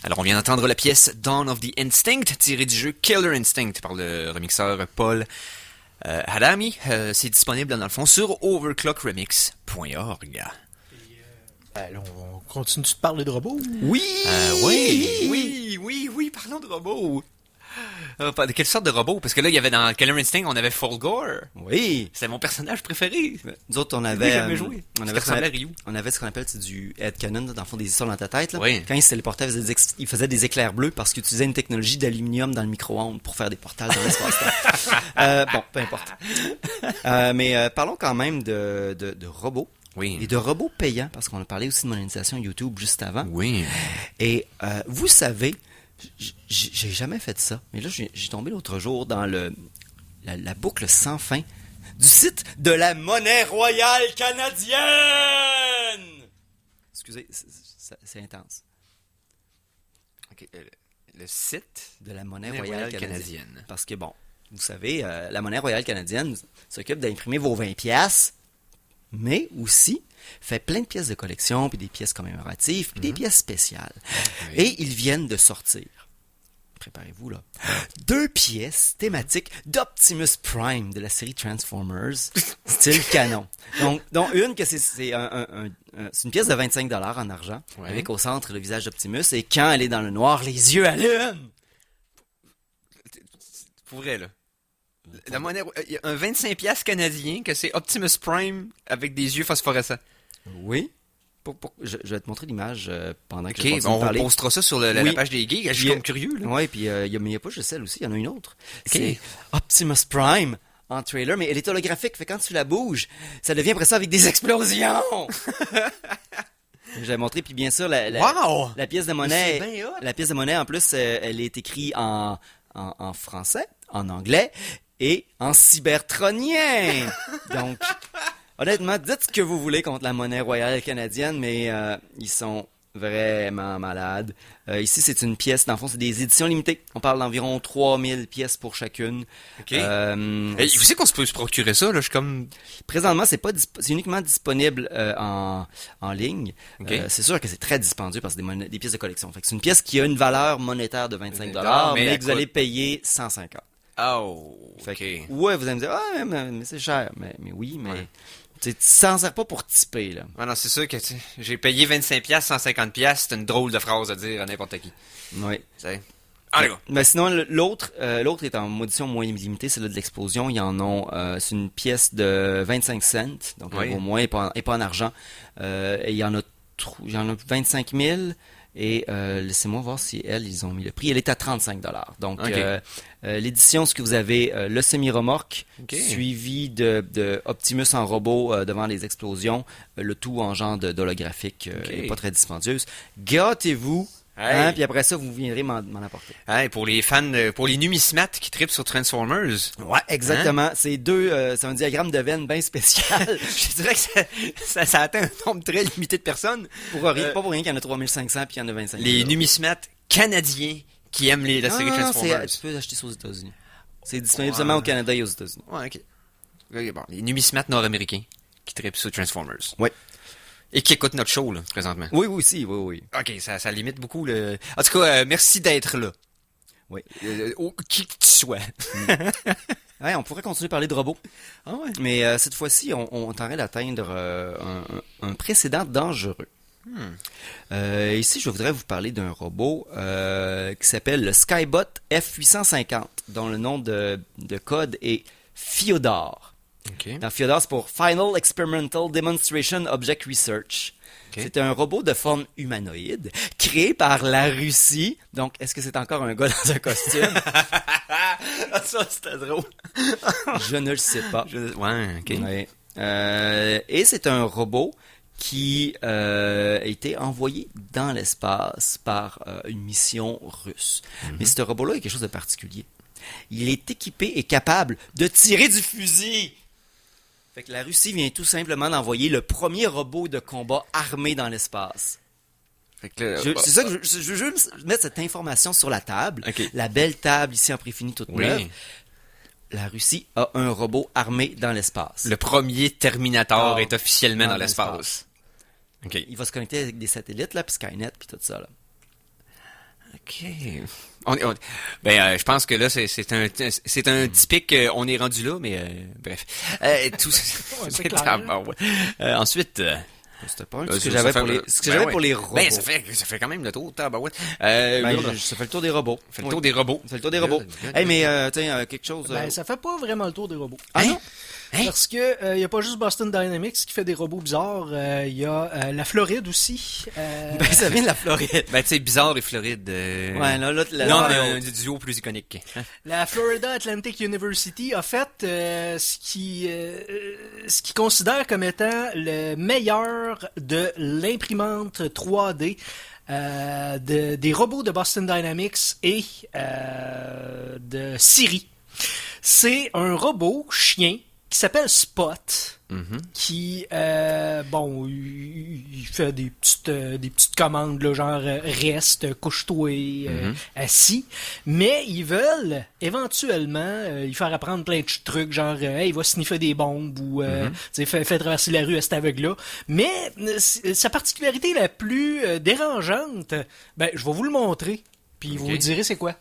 Speaker 3: Alors, on vient d'entendre la pièce Dawn of the Instinct, tirée du jeu Killer Instinct par le remixeur Paul Hadamy. C'est disponible, dans le fond, sur overclockremix.org.
Speaker 4: Là, on continue de parler de robots?
Speaker 3: Oui, oui, parlons de robots. De quelle sorte de robot? Parce que là, il y avait dans Killer Instinct, on avait Fulgore.
Speaker 5: Oui.
Speaker 3: C'était mon personnage préféré.
Speaker 5: Nous autres, on
Speaker 3: J'ai
Speaker 5: avait...
Speaker 3: jamais joué.
Speaker 5: On
Speaker 3: Ça
Speaker 5: avait,
Speaker 3: ressemblait à Ryu.
Speaker 5: on avait ce qu'on appelle du headcanon, dans le fond, des histoires dans ta tête. Là.
Speaker 3: Oui.
Speaker 5: Quand il se téléportait, il faisait des éclairs bleus parce qu'il utilisait une technologie d'aluminium dans le micro-ondes pour faire des portals dans l'espace-temps. Bon, peu importe. Mais parlons quand même de robots.
Speaker 3: Oui.
Speaker 5: Et de robots payants, parce qu'on a parlé aussi de monétisation YouTube juste avant.
Speaker 3: Oui.
Speaker 5: Et vous savez, j'ai jamais fait ça. Mais là, j'ai tombé l'autre jour dans la boucle sans fin du site de la monnaie royale canadienne. Excusez, c'est intense.
Speaker 3: OK. Le site
Speaker 5: De la monnaie
Speaker 3: Monnaie
Speaker 5: royale
Speaker 3: royale
Speaker 5: canadienne.
Speaker 3: canadienne.
Speaker 5: Parce que, bon, vous savez, la monnaie royale canadienne s'occupe d'imprimer vos 20 piastres, mais aussi fait plein de pièces de collection, puis des pièces commémoratives, puis des pièces spéciales.
Speaker 3: Oui.
Speaker 5: Et ils viennent de sortir, préparez-vous là, 2 pièces thématiques d'Optimus Prime de la série Transformers, style canon. Donc une que c'est une pièce de 25$ en argent,
Speaker 3: Ouais.
Speaker 5: avec au centre le visage d'Optimus, et quand elle est dans le noir, les yeux allument.
Speaker 3: Pour vrai, là. La monnaie, il y a un 25$ canadien que c'est Optimus Prime avec des yeux phosphorescents.
Speaker 5: Oui. Je vais te montrer l'image pendant que je
Speaker 3: OK,
Speaker 5: continue de
Speaker 3: on
Speaker 5: parler.
Speaker 3: postera ça sur la
Speaker 5: Oui.
Speaker 3: page des geeks. Je suis
Speaker 5: Puis,
Speaker 3: comme curieux, là.
Speaker 5: Oui, puis mais il n'y a pas juste celle aussi, il y en a une autre. C'est Optimus Prime en trailer, mais elle est holographique, fait quand tu la bouges, ça devient après ça avec des explosions! Je vais montrer, puis bien sûr,
Speaker 3: Wow!
Speaker 5: la pièce de
Speaker 3: C'est
Speaker 5: monnaie,
Speaker 3: bien hot.
Speaker 5: la pièce de monnaie, en plus, elle est écrite en français, en anglais et en cybertronien. Donc, honnêtement, dites ce que vous voulez contre la monnaie royale canadienne, mais ils sont vraiment malades. Ici, c'est une pièce, dans le fond, c'est des éditions limitées. On parle d'environ 3000 pièces pour chacune.
Speaker 3: OK. Vous savez qu'on se peut se procurer ça, là? Je suis comme...
Speaker 5: Présentement, c'est uniquement disponible en ligne.
Speaker 3: OK.
Speaker 5: C'est sûr que c'est très dispendieux parce que c'est des pièces de collection. Fait que c'est une pièce qui a une valeur monétaire de 25$,
Speaker 3: mais
Speaker 5: mais
Speaker 3: elle
Speaker 5: que vous allez payer 150$.
Speaker 3: Oh,
Speaker 5: Fait
Speaker 3: OK.
Speaker 5: que, ouais, vous allez me dire, ah, mais c'est cher. Mais oui, mais
Speaker 3: Ouais.
Speaker 5: tu s'en sers pas pour typer, là.
Speaker 3: Ah non, c'est sûr que j'ai payé 25$, 150$, c'est une drôle de phrase à dire à n'importe qui.
Speaker 5: Oui.
Speaker 3: C'est... Allez, gars.
Speaker 5: Mais sinon, l'autre est en édition moins limitée, c'est là de l'explosion. Ils en ont, c'est une pièce de 25 cents, donc
Speaker 3: Oui.
Speaker 5: elle vaut moins et pas en argent. Et il y en a 25 000. Et laissez-moi voir si ils ont mis le prix. Elle est à 35$. Donc,
Speaker 3: Ok.
Speaker 5: l'édition, ce que vous avez, le semi-remorque,
Speaker 3: Ok.
Speaker 5: suivi de Optimus en robot devant les explosions, le tout en genre d'holographique,
Speaker 3: Ok.
Speaker 5: et pas très dispendieuse. Gâtez-vous,
Speaker 3: Hey.
Speaker 5: hein, puis après ça, vous viendrez m'en apporter.
Speaker 3: Hey, pour les fans, pour les numismates qui trippent sur Transformers.
Speaker 5: Ouais, exactement. C'est c'est un diagramme de veine bien spécial.
Speaker 3: Je dirais que ça atteint un nombre très limité de personnes.
Speaker 5: Pas pour rien qu'il y en a 3500 puis il y en a 25 000.
Speaker 3: Les numismates canadiens qui aiment la série Transformers.
Speaker 5: tu peux acheter ça aux États-Unis. C'est disponible seulement au Canada et aux États-Unis.
Speaker 3: Ouais, ok. Ok, bon, les numismates nord-américains qui trippent sur Transformers.
Speaker 5: Ouais.
Speaker 3: Et qui écoutent notre show, là, présentement.
Speaker 5: Oui, oui.
Speaker 3: Ok, ça limite beaucoup le... En tout cas, merci d'être là.
Speaker 5: Oui.
Speaker 3: Qui que tu sois.
Speaker 5: Ouais, on pourrait continuer à parler de robots.
Speaker 3: Ah ouais?
Speaker 5: Mais cette fois-ci, on tendrait d'atteindre un précédent dangereux. Ici, je voudrais vous parler d'un robot qui s'appelle le Skybot F850, dont le nom de code est Fyodor.
Speaker 3: Ok.
Speaker 5: Dans Fyodor, c'est pour Final Experimental Demonstration Object Research.
Speaker 3: Ok.
Speaker 5: C'est un robot de forme humanoïde créé par la Russie. Donc, est-ce que c'est encore un gars dans un costume?
Speaker 3: Ça, c'était drôle.
Speaker 5: Je ne le sais pas.
Speaker 3: Ouais, ok.
Speaker 5: Ouais. Et c'est un robot qui a été envoyé dans l'espace par une mission russe. Mais ce robot-là a quelque chose de particulier. Il est équipé et capable de tirer du fusil. Fait que la Russie vient tout simplement d'envoyer le premier robot de combat armé dans l'espace.
Speaker 3: Fait que là,
Speaker 5: C'est ça que je veux juste mettre cette information sur la table.
Speaker 3: Ok.
Speaker 5: La belle table ici en préfini toute neuve.
Speaker 3: oui.
Speaker 5: La Russie a un robot armé dans l'espace.
Speaker 3: Le premier Terminator
Speaker 5: Ah,
Speaker 3: est officiellement dans
Speaker 5: dans
Speaker 3: l'espace. Ok.
Speaker 5: Il va se connecter avec des satellites, là, puis Skynet, puis tout ça, là.
Speaker 3: Ok. Je pense que là, c'est un typique, on est rendu là, mais bref. Tout
Speaker 4: c'est
Speaker 3: c'est
Speaker 4: clair.
Speaker 3: ah, ouais. Ensuite,
Speaker 5: C'était pas mal ce que j'avais pour les robots.
Speaker 3: Ben, ça fait quand même le tour, tabarouette.
Speaker 5: Ça fait le tour des robots.
Speaker 3: Ça fait le tour des robots.
Speaker 5: Ça fait le tour des robots. Hey, mais, tiens, quelque chose...
Speaker 4: Ben, ça fait pas vraiment le tour des robots.
Speaker 5: Ah non?
Speaker 4: Parce que il y a pas juste Boston Dynamics qui fait des robots bizarres, il y a la Floride aussi.
Speaker 5: Ben, ça vient de la Floride.
Speaker 3: Ben, tu sais, bizarre et Floride.
Speaker 5: Ouais, là,
Speaker 3: Non, mais un duo plus iconique.
Speaker 4: La Florida Atlantic University a fait ce qui considère comme étant le meilleur de l'imprimante 3D des robots de Boston Dynamics et de Siri. C'est un robot chien qui s'appelle Spot, qui, il fait des petites commandes, là, genre reste, couche-toi, assis, mais ils veulent éventuellement y faire apprendre plein de trucs, genre, il va sniffer des bombes ou fait traverser la rue à cet aveugle-là. Mais sa particularité la plus dérangeante, ben, je vais vous le montrer, puis vous me direz c'est quoi.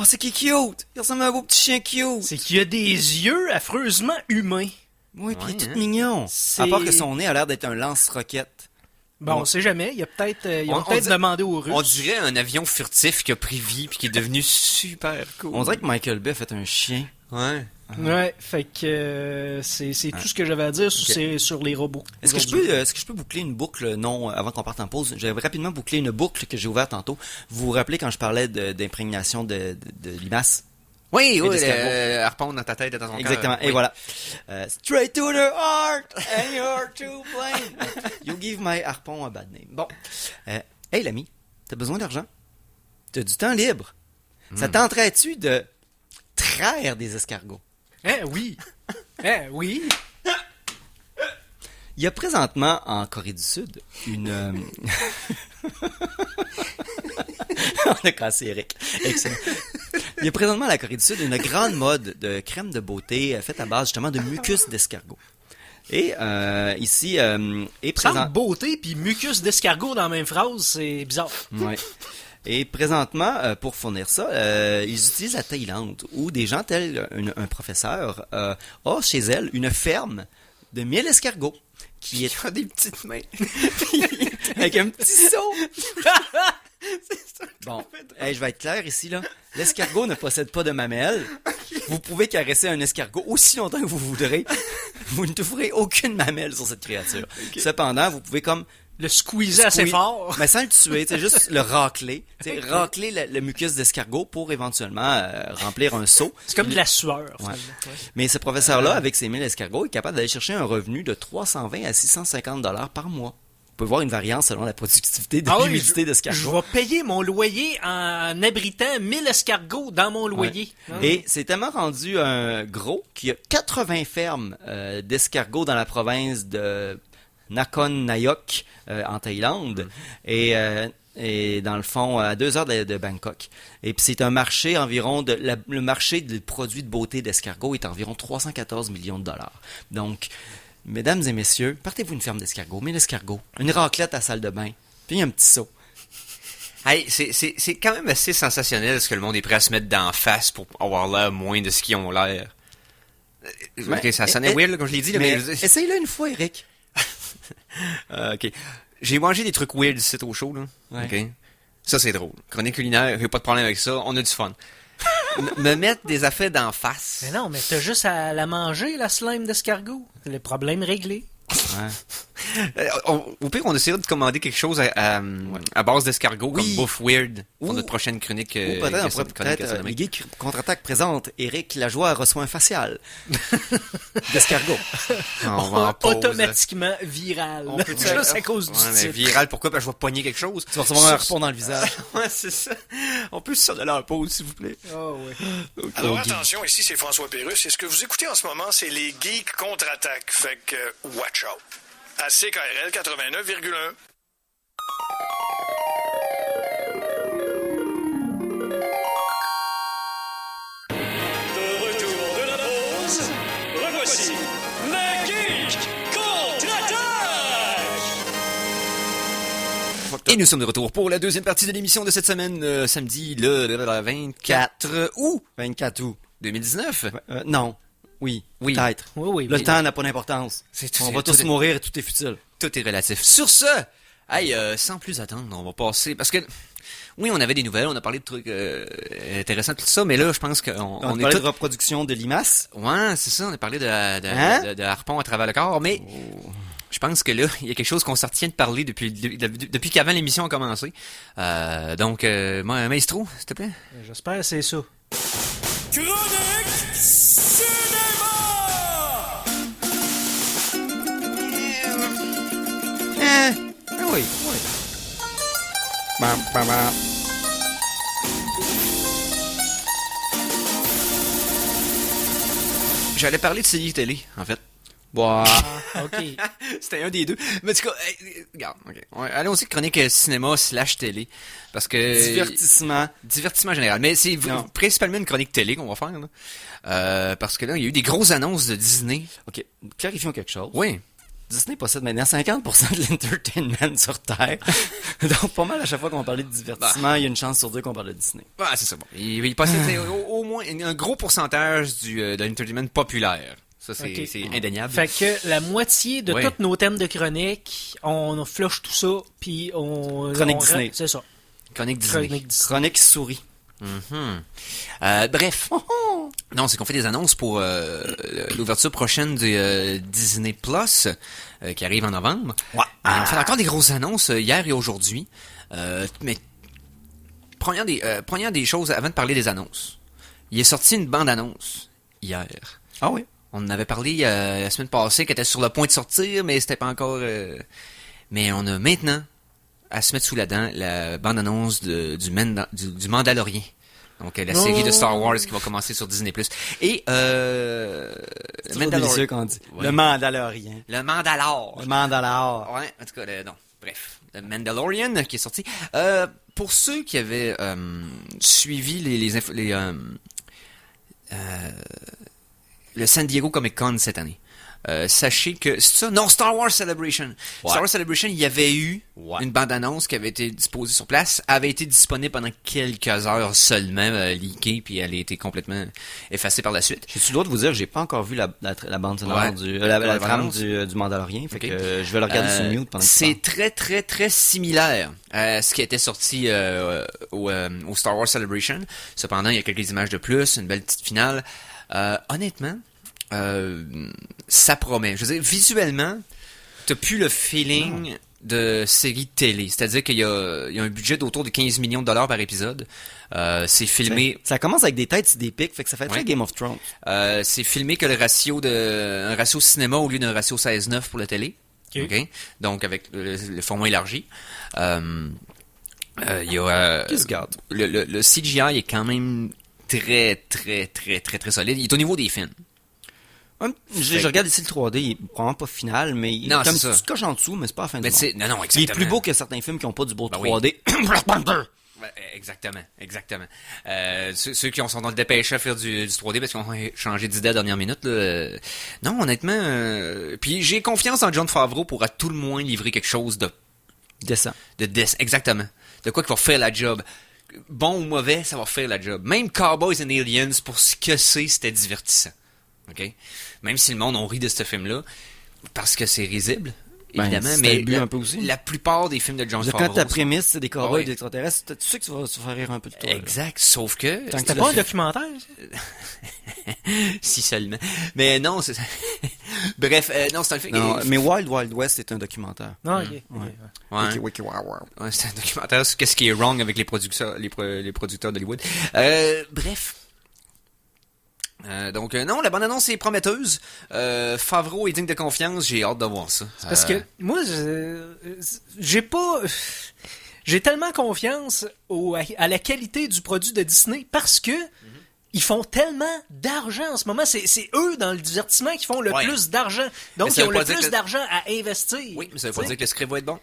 Speaker 5: Oh, c'est qui cute! Il ressemble à un beau petit chien cute!
Speaker 4: C'est qu'il a des yeux affreusement humains.
Speaker 5: Oui, puis il est tout mignon. À part que son nez a l'air d'être un lance-roquette.
Speaker 4: Bon, on sait jamais. Il a peut-être, ils ont peut-être demandé aux Russes.
Speaker 3: On dirait un avion furtif qui a pris vie puis qui est devenu super cool.
Speaker 5: On dirait que Michael Bay a fait un chien.
Speaker 3: Ouais.
Speaker 4: Ouais, fait que c'est tout ce que j'avais à dire sur les robots.
Speaker 5: Est-ce que je peux boucler une boucle avant qu'on parte en pause? J'avais rapidement bouclé une boucle que j'ai ouverte tantôt. Vous vous rappelez quand je parlais d'imprégnation de limaces?
Speaker 3: Oui, harpon dans ta tête et dans ton cœur.
Speaker 5: Exactement. Et voilà. Straight to the heart and you're to blame. You give my harpon a bad name. Bon. Hey l'ami, t'as besoin d'argent? T'as du temps libre? Ça tenterait-tu de traire des escargots?
Speaker 4: Oui. Oui.
Speaker 5: Il y a présentement en Corée du Sud une... On a cassé Eric. Excellent. Il y a présentement à la Corée du Sud une grande mode de crème de beauté faite à base justement de mucus d'escargot. Et ici est présent...
Speaker 4: Sans beauté puis mucus d'escargot dans la même phrase, c'est bizarre.
Speaker 5: Ouais. Et présentement, pour fournir ça, ils utilisent la Thaïlande, où des gens tels un professeur a chez elle une ferme de 1000 escargots. Qui a des petites mains. Avec un petit seau. Bon, je vais être clair ici, là. L'escargot ne possède pas de mamelles. Vous pouvez caresser un escargot aussi longtemps que vous voudrez. Vous ne trouverez aucune mamelle sur cette créature. Cependant, vous pouvez comme...
Speaker 4: Le squeezer assez fort.
Speaker 5: Mais sans le tuer, c'est juste le racler. Racler le mucus d'escargot pour éventuellement remplir un seau.
Speaker 4: C'est comme de la sueur.
Speaker 5: Ouais. Mais ce professeur-là, avec ses 1000 escargots, est capable d'aller chercher un revenu de 320 à 650 $ par mois. Vous pouvez voir une variance selon la productivité de l'humidité d'escargot.
Speaker 4: Je vais payer mon loyer en abritant 1000 escargots dans mon loyer.
Speaker 5: Ouais. Et c'est tellement rendu gros qu'il y a 80 fermes d'escargots dans la province de Nakhon Nayok en Thaïlande et dans le fond à 2 heures de Bangkok. Et puis c'est un marché environ le marché des produits de beauté d'escargots est environ 314 millions de dollars. Donc mesdames et messieurs, partez-vous une ferme d'escargots, 1000 escargots, une raclette à salle de bain, puis un petit seau.
Speaker 3: Hey, c'est quand même assez sensationnel ce que le monde est prêt à se mettre d'en face pour avoir l'air moins de ce qu'ils ont l'air. Ok, ça sonnait weird là, comme je l'ai dit. Là, mais
Speaker 5: essaye-le une fois, Eric.
Speaker 3: Ok. J'ai mangé des trucs weird ici au show, là.
Speaker 5: Ouais.
Speaker 3: Ok. Ça, c'est drôle. Chronique culinaire, j'ai pas de problème avec ça. On a du fun. Me mettre des affaires d'en face.
Speaker 4: Mais non, mais t'as juste à la manger, la slime d'escargot. Le problème réglé.
Speaker 5: Ouais.
Speaker 3: Au pire, on essaiera de commander quelque chose à base d'escargot comme bouffe weird pour notre prochaine chronique.
Speaker 5: Ou peut-être les Geeks Contre-Attaque présente Éric Lajoie reçoit un facial d'escargot.
Speaker 3: On va en pause.
Speaker 4: Automatiquement viral.
Speaker 3: On peut
Speaker 4: juste à cause du
Speaker 3: mais
Speaker 4: titre.
Speaker 3: viral, pourquoi? Parce que je vais pogner quelque chose.
Speaker 5: Tu vas recevoir un harpon dans le visage.
Speaker 3: Ouais, c'est ça. On peut se donner en pause, s'il vous plaît.
Speaker 4: Oh, ouais.
Speaker 3: Okay.
Speaker 7: Alors attention, ici c'est François Pérusse et ce que vous écoutez en ce moment, c'est les Geeks Contre-Attaque. Fait que, watch out. À CKRL 89,1.
Speaker 2: De retour de la pause, revoici les Geeks Contre-Attaque!
Speaker 3: Et nous sommes de retour pour la deuxième partie de l'émission de cette semaine, samedi le 24 août.
Speaker 5: 24 août.
Speaker 3: 2019.
Speaker 5: Non. Oui,
Speaker 3: Oui.
Speaker 5: peut-être.
Speaker 4: Oui,
Speaker 5: Le
Speaker 4: mais-
Speaker 5: temps n'a pas d'importance. On va tous mourir et tout est futile.
Speaker 3: Tout est relatif. Sur ce, hey, sans plus attendre, on va passer, parce que, oui, on avait des nouvelles, on a parlé de trucs intéressants, tout ça, mais là, je pense qu'on
Speaker 5: On
Speaker 3: on est
Speaker 5: parlait
Speaker 3: tous...
Speaker 5: de reproduction de limaces.
Speaker 3: Ouais, c'est ça, on a parlé
Speaker 5: Hein?
Speaker 3: de harpon à travers le corps, mais je pense que là, il y a quelque chose qu'on s'en retient de parler depuis qu'avant l'émission a commencé. Donc, Maestro, s'il te plaît.
Speaker 4: J'espère que c'est ça.
Speaker 2: Chronique Cinéma!
Speaker 5: Oui. Bam, bam, bam.
Speaker 3: J'allais parler de séries télé, en fait.
Speaker 5: Bon,
Speaker 4: OK.
Speaker 3: C'était un des deux. Mais en tout cas, regarde, ok. Ouais, allons-y, chronique cinéma / télé. Parce que...
Speaker 5: divertissement.
Speaker 3: Divertissement général. Mais c'est
Speaker 5: Non.
Speaker 3: principalement une chronique télé qu'on va faire, là. Parce que là, il y a eu des grosses annonces de Disney.
Speaker 5: OK, clarifions quelque chose.
Speaker 3: Oui.
Speaker 5: Disney possède maintenant 50% de l'entertainment sur Terre. Donc, pas mal à chaque fois qu'on parlait de divertissement, il y a une chance sur deux qu'on parle de Disney.
Speaker 3: Ouais, c'est ça. Bon. Il possède au moins un gros pourcentage de l'entertainment populaire. Ça, c'est
Speaker 4: Ok.
Speaker 3: c'est indéniable.
Speaker 4: Fait que la moitié de
Speaker 3: Ouais.
Speaker 4: tous nos thèmes de chronique, on flush tout ça, puis on...
Speaker 5: Chronique
Speaker 4: on-
Speaker 5: Disney.
Speaker 4: C'est ça.
Speaker 3: Chronique Disney.
Speaker 4: Chronique Disney.
Speaker 5: Chronique souris.
Speaker 3: Bref. Non, c'est qu'on fait des annonces pour l'ouverture prochaine du Disney Plus qui arrive en novembre.
Speaker 5: Ouais.
Speaker 3: On fait encore des grosses annonces hier et aujourd'hui. Mais première des choses, avant de parler des annonces, il est sorti une bande-annonce hier.
Speaker 5: Ah oui.
Speaker 3: On en avait parlé la semaine passée, qu'elle était sur le point de sortir, mais c'était pas encore... Mais on a maintenant à se mettre sous la dent la bande-annonce du Mandalorian. Donc la série de Star Wars qui va commencer sur Disney+. Et
Speaker 5: C'est toujours délicieux quand on dit.
Speaker 3: Ouais.
Speaker 5: Le Mandalorien.
Speaker 3: Le Mandalore.
Speaker 5: Le Mandalore.
Speaker 3: Ouais, en tout cas, non. Bref, le Mandalorian qui est sorti. Pour ceux qui avaient suivi le San Diego Comic Con cette année, sachez que c'est ça, non, Star Wars Celebration.
Speaker 5: Ouais.
Speaker 3: Star Wars Celebration, il y avait eu
Speaker 5: Ouais.
Speaker 3: une bande-annonce qui avait été disposée sur place, avait été disponible pendant quelques heures seulement, leakée, puis elle a été complètement effacée par la suite.
Speaker 5: J'ai le droit de vous dire que j'ai pas encore vu la bande sonore
Speaker 3: Ouais.
Speaker 5: la
Speaker 3: La
Speaker 5: trame
Speaker 3: bande-annonce.
Speaker 5: du Mandalorien. Fait
Speaker 3: Ok.
Speaker 5: que je vais le regarder sur mute pendant que tu
Speaker 3: C'est
Speaker 5: parles.
Speaker 3: très, très, très similaire à ce qui était sorti au Star Wars Celebration. Cependant, il y a quelques images de plus, une belle petite finale. Honnêtement, ça promet. Je veux dire, visuellement, t'as plus le feeling de série télé. C'est-à-dire qu'il y a un budget d'autour de 15 millions de dollars par épisode. C'est filmé...
Speaker 5: Ça commence avec des têtes et des pics, fait que ça fait très
Speaker 3: Ouais.
Speaker 5: Game of Thrones.
Speaker 3: C'est filmé que un ratio cinéma au lieu d'un ratio 16:9 pour la télé.
Speaker 4: Ok.
Speaker 3: OK? Donc avec le format élargi. Il y a
Speaker 5: Qui se garde?
Speaker 3: le CGI est quand même très très très très très solide. Il est au niveau des films.
Speaker 5: Je regarde ici le 3D, il est probablement pas final, mais il
Speaker 3: Non,
Speaker 5: est comme
Speaker 3: c'est
Speaker 5: si
Speaker 3: ça.
Speaker 5: tu te coches en dessous, mais c'est pas la fin
Speaker 3: Mais
Speaker 5: du monde.
Speaker 3: c'est non non
Speaker 5: Il
Speaker 3: exactement.
Speaker 5: est plus beau que certains films qui ont pas du beau
Speaker 3: Ben oui.
Speaker 5: 3D.
Speaker 3: Ouais, exactement. Ceux qui sont dans le dépêché à faire du 3D parce qu'ils ont changé d'idée à la dernière minute. Là, non, honnêtement. Puis j'ai confiance en Jon Favreau pour à tout le moins livrer quelque chose
Speaker 5: Descend.
Speaker 3: exactement. De quoi qui va faire la job. Bon ou mauvais, ça va faire la job. Même Cowboys and Aliens, pour ce que c'était divertissant. OK? Même si le monde on rit de ce film-là, parce que c'est risible,
Speaker 5: Ben,
Speaker 3: évidemment,
Speaker 5: c'était
Speaker 3: mais
Speaker 5: le but un peu aussi.
Speaker 3: la plupart des films de Jon
Speaker 5: Quand
Speaker 3: Favreau...
Speaker 5: ta prémisse, c'est des cowboys
Speaker 3: Ouais.
Speaker 5: et des extraterrestres, tu sais que tu vas faire rire un peu de toi. là.
Speaker 3: Exact, sauf que...
Speaker 5: Tant que
Speaker 4: C'était
Speaker 5: tu
Speaker 4: pas
Speaker 5: l'as
Speaker 4: un
Speaker 5: fait.
Speaker 4: documentaire, ça?
Speaker 3: si seulement. Mais non, c'est... Bref, non, c'est un film...
Speaker 5: Non, mais Wild Wild West, c'est un documentaire.
Speaker 4: Non, ok.
Speaker 5: Ouais.
Speaker 3: Ouais.
Speaker 5: Wiki, wow, wow.
Speaker 3: Ouais, c'est un documentaire sur qu'est-ce qui est wrong avec les producteurs, les producteurs d'Hollywood. Bref. Donc non, la bande-annonce est prometteuse. Favreau est digne de confiance. J'ai hâte de voir ça.
Speaker 4: Parce que moi, j'ai pas... J'ai tellement confiance à la qualité du produit de Disney parce que ils font tellement d'argent en ce moment. C'est eux, dans le divertissement, qui font le
Speaker 3: Ouais.
Speaker 4: plus d'argent. Donc,
Speaker 3: Mais ça
Speaker 4: ils
Speaker 3: veut
Speaker 4: ont
Speaker 3: pas
Speaker 4: le
Speaker 3: dire
Speaker 4: plus
Speaker 3: que-
Speaker 4: d'argent à investir.
Speaker 3: Oui, mais ça veut pas
Speaker 4: T'sais?
Speaker 3: dire que le script va être bon.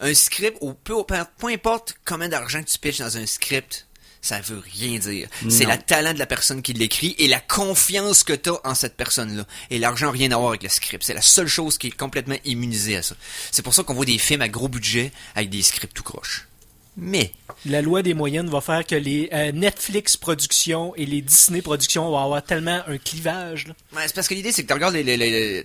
Speaker 3: Un script, peu importe combien d'argent que tu pitches dans un script, ça veut rien dire. C'est
Speaker 5: Non.
Speaker 3: le talent de la personne qui l'écrit et la confiance que tu as en cette personne-là. Et l'argent n'a rien à voir avec le script. C'est la seule chose qui est complètement immunisée à ça. C'est pour ça qu'on voit des films à gros budget avec des scripts tout croche. Mais,
Speaker 4: La loi des moyennes va faire que les Netflix productions et les Disney productions vont avoir tellement un clivage. Là.
Speaker 3: ouais, c'est parce que l'idée, c'est que tu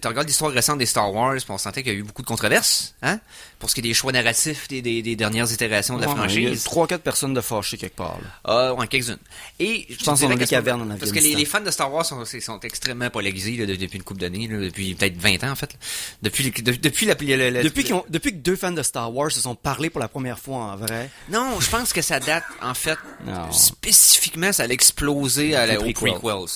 Speaker 3: regardes l'histoire récente des Star Wars, puis on sentait qu'il y a eu beaucoup de controverses, hein, pour ce qui est des choix narratifs des dernières itérations de la
Speaker 5: Il y a
Speaker 3: franchise.
Speaker 5: 3-4 personnes de fâchées quelque part. Là.
Speaker 3: Ah, ouais, quelques-unes. Et je
Speaker 5: pense
Speaker 3: dirais
Speaker 5: qu'on a des
Speaker 3: qu'à ce moment-
Speaker 5: cavernes en
Speaker 3: Parce que
Speaker 5: Afghanistan.
Speaker 3: les fans de Star Wars sont extrêmement polarisés là, depuis une couple d'années, là, depuis peut-être 20 ans en fait. Là. Depuis
Speaker 5: Depuis que 2 fans de Star Wars se sont parlé pour la première fois en vrai.
Speaker 3: Non, je pense que ça date, en fait,
Speaker 5: Non.
Speaker 3: spécifiquement, ça a explosé aux
Speaker 5: Les
Speaker 3: prequels.
Speaker 5: prequels.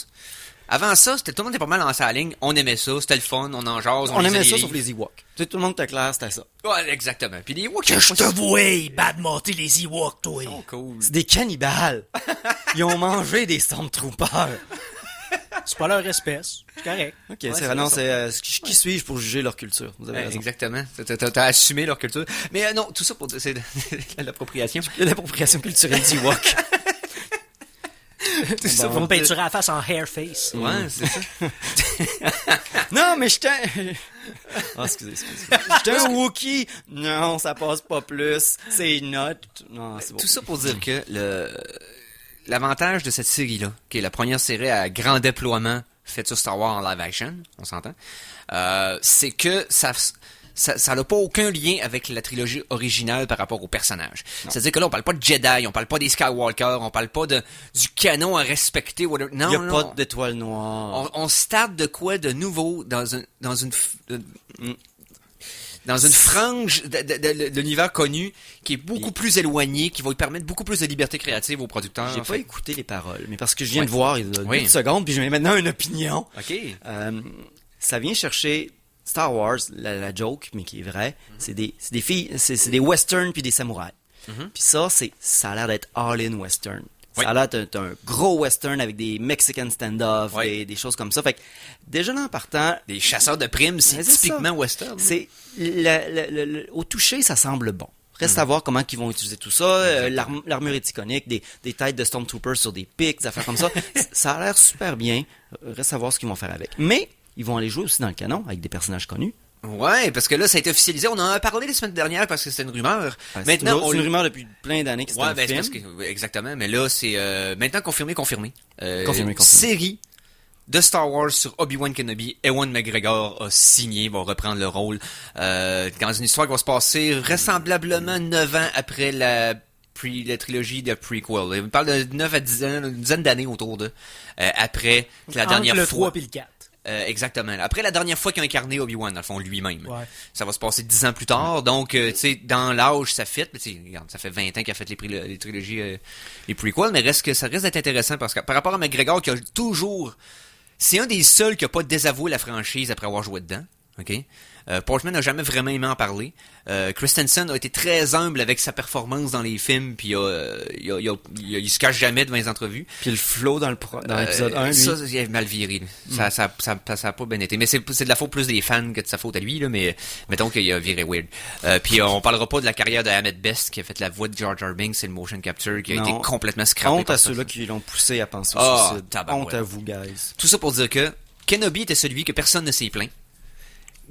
Speaker 3: Avant ça, tout le monde était pas mal lancé à la ligne, on aimait ça, c'était le fun, on en jase,
Speaker 5: On
Speaker 3: lisait
Speaker 5: aimait
Speaker 3: les
Speaker 5: ça
Speaker 3: livres.
Speaker 5: sauf les Ewoks. Tu sais, tout le monde était clair, c'était ça.
Speaker 3: Ouais, exactement. Puis les Ewoks,
Speaker 4: Je te vois, bad monter les Ewoks, toi.
Speaker 3: oh, cool.
Speaker 5: C'est des cannibales. Ils ont mangé des Stormtroopers.
Speaker 4: C'est pas leur espèce. C'est correct.
Speaker 5: Ok,
Speaker 3: Ouais,
Speaker 5: c'est
Speaker 3: c'est
Speaker 5: vraiment,
Speaker 3: ça.
Speaker 5: qui suis-je pour juger leur culture? Vous avez
Speaker 3: Ouais,
Speaker 5: raison.
Speaker 3: exactement. T'as assumé leur culture. Mais non, tout ça pour dire, c'est l'appropriation.
Speaker 5: L'appropriation culturelle d'Ewok.
Speaker 3: Tout ça
Speaker 4: Ils vont
Speaker 3: pour
Speaker 4: peinturer la face en hair face.
Speaker 3: Ouais, c'est ça.
Speaker 5: Non, mais j'étais... Ah, excusez. J'étais un Wookie. Non, ça passe pas plus. C'est not. Non, c'est bon.
Speaker 3: Tout ça pour dire que l'avantage de cette série-là, qui est la première série à grand déploiement faite sur Star Wars en live action, on s'entend, c'est que ça n'a pas aucun lien avec la trilogie originale par rapport aux personnages. C'est-à-dire que là, on parle pas de Jedi, on parle pas des Skywalker, on parle pas du canon à respecter. Non,
Speaker 5: Il y a
Speaker 3: non.
Speaker 5: pas d'étoile noire.
Speaker 3: On starte de quoi de nouveau dans une frange de l'univers connu qui est beaucoup plus éloigné, qui va lui permettre beaucoup plus de liberté créative aux producteurs.
Speaker 5: J'ai
Speaker 3: en
Speaker 5: pas
Speaker 3: fait.
Speaker 5: écouté les paroles, mais parce que je viens
Speaker 3: Ouais.
Speaker 5: de voir il y a 2
Speaker 3: Oui.
Speaker 5: secondes, puis j'ai maintenant une opinion.
Speaker 3: OK.
Speaker 5: Ça vient chercher Star Wars, la joke, mais qui est vraie. C'est des filles, c'est des westerns puis des samouraïs. Puis ça a l'air d'être all-in western.
Speaker 3: Oui.
Speaker 5: Ça a l'air d'être un gros western avec des Mexican stand-off,
Speaker 3: Oui.
Speaker 5: des choses comme ça. Fait que, déjà là, en partant,
Speaker 3: Des chasseurs de primes, c'est
Speaker 5: Mais c'est
Speaker 3: typiquement
Speaker 5: ça.
Speaker 3: western.
Speaker 5: c'est au toucher, ça semble bon. Reste à voir comment ils vont utiliser tout ça. L'armure est iconique, des têtes de Stormtroopers sur des pics, des affaires comme ça. Ça a l'air super bien. Reste à voir ce qu'ils vont faire avec. Mais ils vont aller jouer aussi dans le canon avec des personnages connus.
Speaker 3: Ouais, parce que là, ça a été officialisé. On en a parlé la semaine dernière parce que c'était une rumeur. Maintenant,
Speaker 5: c'est une rumeur depuis plein d'années que c'est
Speaker 3: Ouais,
Speaker 5: un
Speaker 3: ben, c'est
Speaker 5: film.
Speaker 3: parce que, exactement. Mais là, c'est maintenant confirmé.
Speaker 5: Confirmé.
Speaker 3: Série de Star Wars sur Obi-Wan Kenobi. Ewan McGregor a signé, va reprendre le rôle dans une histoire qui va se passer vraisemblablement 9 ans après la trilogie de prequel. On parle de 9 à 10 ans, une dizaine d'années autour de après la dernière
Speaker 4: Entre le
Speaker 3: fois.
Speaker 4: 3 et le 4.
Speaker 3: Exactement. Après la dernière fois qu'il a incarné Obi-Wan, dans le fond, lui-même.
Speaker 4: Ouais.
Speaker 3: Ça va se passer 10 ans plus tard. Donc, tu sais, dans l'âge, ça fit. Mais tu sais, regarde, ça fait 20 ans qu'il a fait les trilogies, les prequels. Mais ça reste d'être intéressant parce que par rapport à McGregor, qui a toujours... C'est un des seuls qui a pas désavoué la franchise après avoir joué dedans. OK? Portman n'a jamais vraiment aimé en parler. Christensen a été très humble avec sa performance dans les films, puis il se cache jamais devant les entrevues.
Speaker 5: Puis le flow dans l'épisode 1, lui.
Speaker 3: Ça, il a mal viré. Là. Ça a pas bien été. Mais c'est de la faute plus des fans que de sa faute à lui, là, mais mettons qu'il a viré weird. Puis on parlera pas de la carrière de Ahmed Best, qui a fait la voix de Jar Jar Binks et le motion capture, qui a
Speaker 5: Non.
Speaker 3: été complètement scrappé.
Speaker 5: Honte
Speaker 3: par
Speaker 5: à
Speaker 3: ça.
Speaker 5: ceux-là qui l'ont poussé à penser au
Speaker 3: Ah,
Speaker 5: suicide.
Speaker 3: tabarouette.
Speaker 5: Honte à vous, guys.
Speaker 3: Tout ça pour dire que Kenobi était celui que personne ne s'est plaint.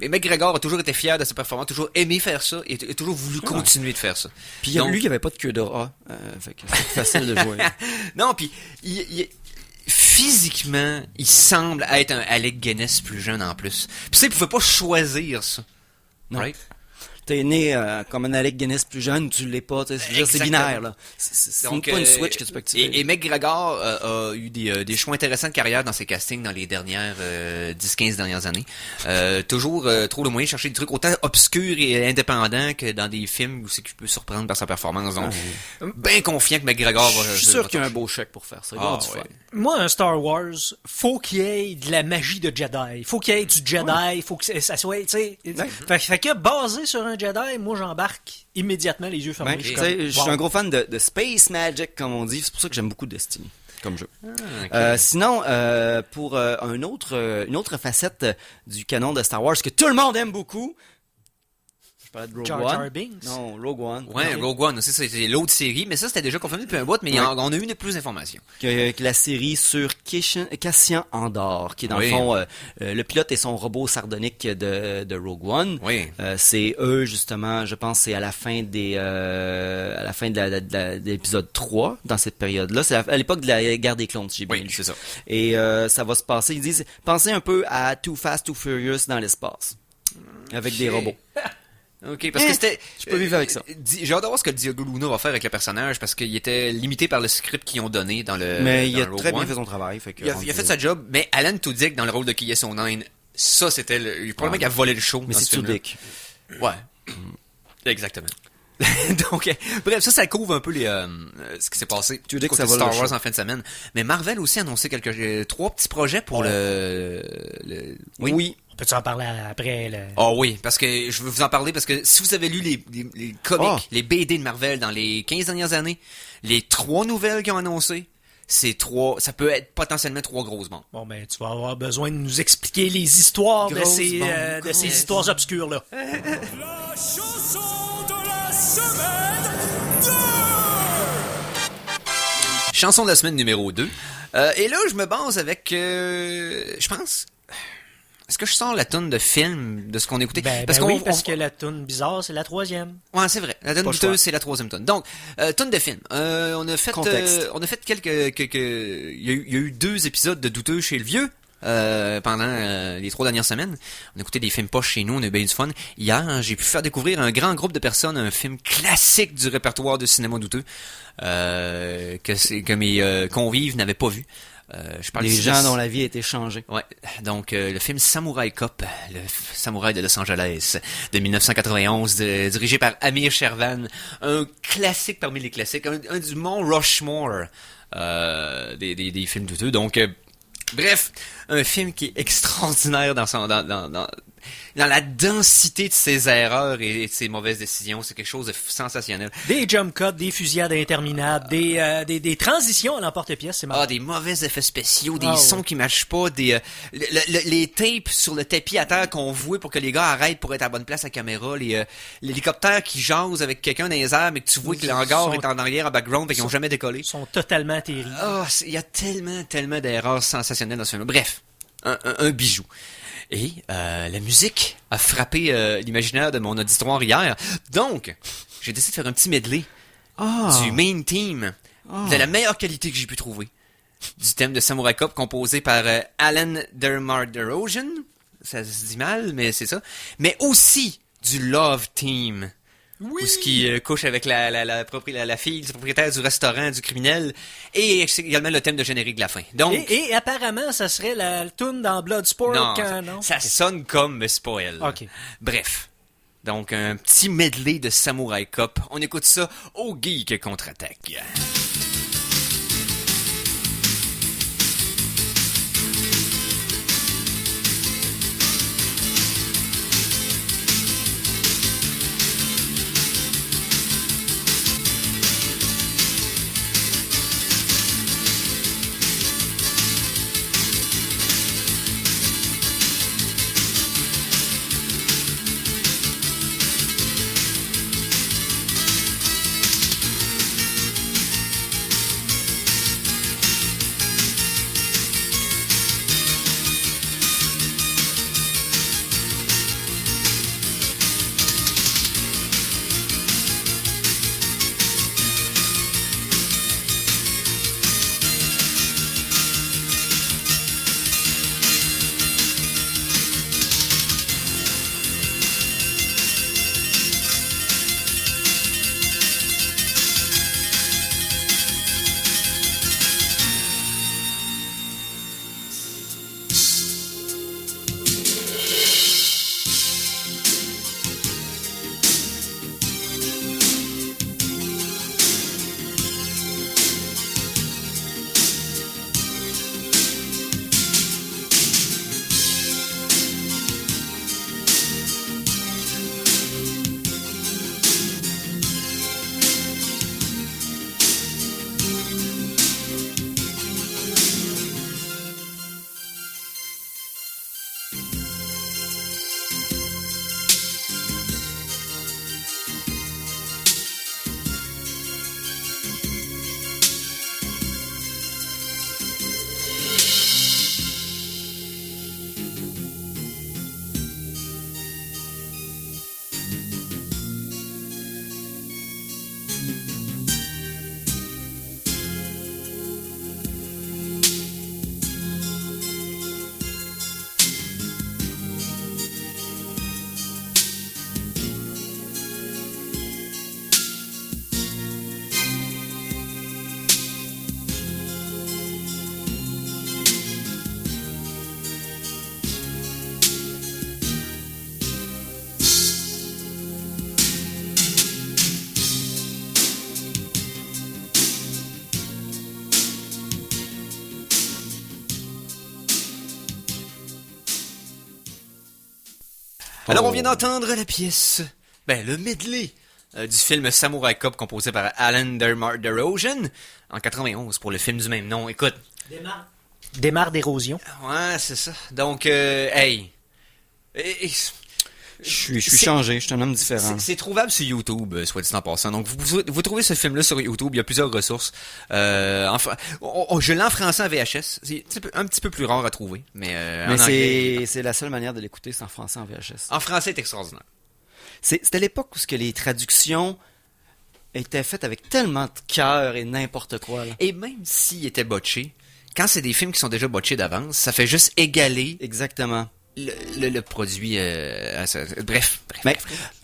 Speaker 3: Mais McGregor a toujours été fier de sa performance, toujours aimé faire ça, et a toujours voulu continuer de faire ça.
Speaker 5: Puis
Speaker 3: Donc-
Speaker 5: lui, il avait pas de queue de rat. Fait que c'est facile de jouer.
Speaker 3: Non, puis physiquement, il semble être un Alec Guinness plus jeune en plus. Puis ça, il pouvait pas choisir ça.
Speaker 5: Non.
Speaker 3: Right?
Speaker 5: T'es né comme un Alec Guinness plus jeune, tu l'es pas. C'est
Speaker 3: Exactement.
Speaker 5: binaire, là. C'est
Speaker 3: Donc,
Speaker 5: pas une switch que tu peux activer.
Speaker 3: Et McGregor a eu des choix intéressants de carrière dans ses castings dans les dernières 10-15 dernières années. Toujours trouve le moyen de chercher des trucs autant obscurs et indépendants que dans des films où c'est qu'il peut surprendre par sa performance. Donc, bien confiant que McGregor va...
Speaker 5: Je suis sûr qu'il y a un beau chèque pour faire ça. Il va avoir du fun.
Speaker 4: Moi, un Star Wars, faut qu'il y ait de la magie de Jedi. Faut qu'il y ait du Jedi. Faut que ça soit, tu sais. Fait que basé sur un Jedi, moi, j'embarque immédiatement les yeux fermés.
Speaker 5: Ouais,
Speaker 4: Je suis
Speaker 5: tu sais,
Speaker 4: comme,
Speaker 5: je suis
Speaker 4: wow.
Speaker 5: un gros fan de Space Magic, comme on dit. C'est pour ça que j'aime beaucoup Destiny comme jeu.
Speaker 3: ok.
Speaker 5: Sinon, pour une autre facette du canon de Star Wars que tout le monde aime beaucoup, je parlais de Rogue
Speaker 4: Jar
Speaker 5: One.
Speaker 4: Jar Binks.
Speaker 5: Non, Rogue One.
Speaker 3: Ouais, Rogue One, c'est ça, c'était l'autre série, mais ça c'était déjà confirmé depuis un bout, mais on a eu plus d'informations.
Speaker 5: Que la série sur Cassian Andor, qui est dans le
Speaker 3: Oui.
Speaker 5: fond le pilote et son robot sardonique de Rogue One.
Speaker 3: Oui.
Speaker 5: C'est eux justement, je pense, c'est à la fin de l'épisode 3 dans cette période-là. C'est à l'époque de la guerre des clones, si j'ai bien
Speaker 3: Oui,
Speaker 5: lu.
Speaker 3: c'est ça.
Speaker 5: Et ça va se passer. Ils disent, pensez un peu à Too Fast, Too Furious dans l'espace, avec des robots.
Speaker 3: Ok, parce que c'était...
Speaker 5: je peux vivre avec ça.
Speaker 3: J'ai hâte de voir ce que Diogo Luna va faire avec le personnage, parce qu'il était limité par le script qu'ils ont donné dans le
Speaker 5: Mais il
Speaker 3: dans
Speaker 5: a
Speaker 3: Rogue
Speaker 5: très bien
Speaker 3: One.
Speaker 5: fait son travail. Fait que
Speaker 3: Il a fait sa job, mais Alan Tudyk dans le rôle de KS-09, ça c'était probablement qu'il a volé le show.
Speaker 5: Mais
Speaker 3: dans
Speaker 5: c'est
Speaker 3: ce film-là.
Speaker 5: Tudyk.
Speaker 3: Ouais. Exactement. Donc, bref, ça couvre un peu ce qui s'est passé
Speaker 5: Tu dis que
Speaker 3: côté
Speaker 5: ça vole
Speaker 3: Star
Speaker 5: le
Speaker 3: Wars
Speaker 5: show.
Speaker 3: en fin de semaine. Mais Marvel aussi a annoncé 3 petits projets pour le...
Speaker 5: Oui.
Speaker 4: On peut-tu en parler après?
Speaker 3: Oh oui, parce que je veux vous en parler, parce que si vous avez lu les comics,
Speaker 5: Ah.
Speaker 3: les BD de Marvel dans les 15 dernières années, les 3 nouvelles qu'ils ont annoncées, ça peut être potentiellement 3 grosses bombes.
Speaker 4: Bon, ben, tu vas avoir besoin de nous expliquer les histoires de
Speaker 5: Grosse
Speaker 4: ces,
Speaker 5: bombe,
Speaker 4: de
Speaker 5: grosse.
Speaker 4: ces histoires obscures-là.
Speaker 2: La chanson de la semaine 2!
Speaker 3: Chanson de la semaine numéro 2. Et là, je me base avec, je pense... Est-ce que je sors la tonne de film de ce qu'on écoutait?
Speaker 4: Parce que la toune bizarre, c'est la 3e.
Speaker 3: Ouais, c'est vrai. La tonne
Speaker 5: Pas le
Speaker 3: douteuse,
Speaker 5: choix.
Speaker 3: c'est la 3e tonne. Donc, tonne de film. On a fait,
Speaker 5: Contexte.
Speaker 3: il y a eu 2 épisodes de douteux chez le vieux. Pendant les 3 dernières semaines. On a écouté des films poches chez nous, on a eu bien du fun. Hier, j'ai pu faire découvrir à un grand groupe de personnes un film classique du répertoire de cinéma douteux que mes convives n'avaient pas vu. Je parle
Speaker 5: Des
Speaker 3: ici
Speaker 5: gens
Speaker 3: de-
Speaker 5: dont la vie a été changée.
Speaker 3: Ouais, donc le film Samurai Cop, le samouraï de Los Angeles de 1991, dirigé par Amir Shervan, un classique parmi les classiques, un du Mont Rushmore des films douteux. Donc, bref, un film qui est extraordinaire dans la densité de ses erreurs et de ses mauvaises décisions. C'est quelque chose de sensationnel.
Speaker 4: Des jump cuts, des fusillades interminables, des transitions à l'emporte-pièce, c'est marrant.
Speaker 3: Ah, des mauvais effets spéciaux, des
Speaker 4: Ah,
Speaker 3: sons
Speaker 4: ouais.
Speaker 3: qui marchent pas, les tapes sur le tapis à terre qu'on voit pour que les gars arrêtent pour être à la bonne place à la caméra, l'hélicoptère qui jase avec quelqu'un dans les airs, mais que tu vois que le hangar est en arrière en background et qu'ils ont jamais décollé.
Speaker 4: Ils sont totalement terribles.
Speaker 3: Ah, il y a tellement d'erreurs sensationnelles dans ce film. Bref, un bijou. Et la musique a frappé l'imaginaire de mon auditoire hier. Donc, j'ai décidé de faire un petit medley du main theme de la meilleure qualité que j'ai pu trouver. Du thème de Samurai Cop composé par Alan Dermarderosian. Ça se dit mal, mais c'est ça. Mais aussi du Love Theme. Oui. Où ce qui couche avec la fille du propriétaire du restaurant du criminel, et également le thème de générique de la fin. Donc,
Speaker 4: Et apparemment, ça serait la toune dans Bloodsport.
Speaker 3: non, ça sonne comme me spoil.
Speaker 4: Ok.
Speaker 3: Bref. Donc, un petit medley de Samurai Cop. On écoute ça au Geek Contre-Attaque. Alors, on vient d'entendre la pièce, le medley du film Samurai Cop composé par Alan DeRozan en 91 pour le film du même nom. Écoute.
Speaker 4: Démarre d'érosion.
Speaker 3: Ouais, c'est ça. Donc, hey.
Speaker 5: Je suis changé, je suis un homme différent.
Speaker 3: C'est trouvable sur YouTube, soit dit en passant. Donc, vous trouvez ce film-là sur YouTube, il y a plusieurs ressources. Je l'ai en français en VHS. C'est un petit peu plus rare à trouver. Mais en anglais,
Speaker 5: c'est la seule manière de l'écouter, c'est en français en VHS.
Speaker 3: En français, c'est extraordinaire.
Speaker 5: C'était l'époque où les traductions étaient faites avec tellement de cœur et n'importe quoi. Là.
Speaker 3: Et même s'il était botché, quand c'est des films qui sont déjà botchés d'avance, ça fait juste égaler
Speaker 5: exactement
Speaker 3: le produit. Bref.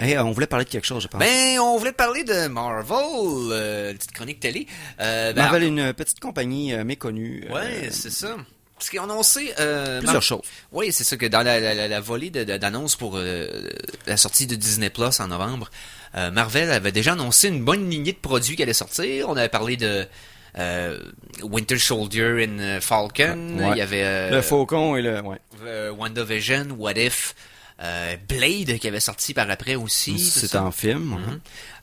Speaker 5: On voulait parler de quelque chose, je pense.
Speaker 3: On voulait parler de Marvel, petite chronique télé.
Speaker 5: Marvel est une petite compagnie méconnue.
Speaker 3: Ouais, c'est ça. Parce qu'ils ont annoncé...
Speaker 5: plusieurs choses.
Speaker 3: Oui, c'est ça, que dans la volée d'annonces pour la sortie de Disney Plus en novembre, Marvel avait déjà annoncé une bonne lignée de produits qui allait sortir. On avait parlé de Winter Soldier and Falcon.
Speaker 5: Ouais.
Speaker 3: Il y avait...
Speaker 5: le Faucon et le...
Speaker 3: WandaVision, What If... Blade qui avait sorti par après aussi.
Speaker 5: C'est en film.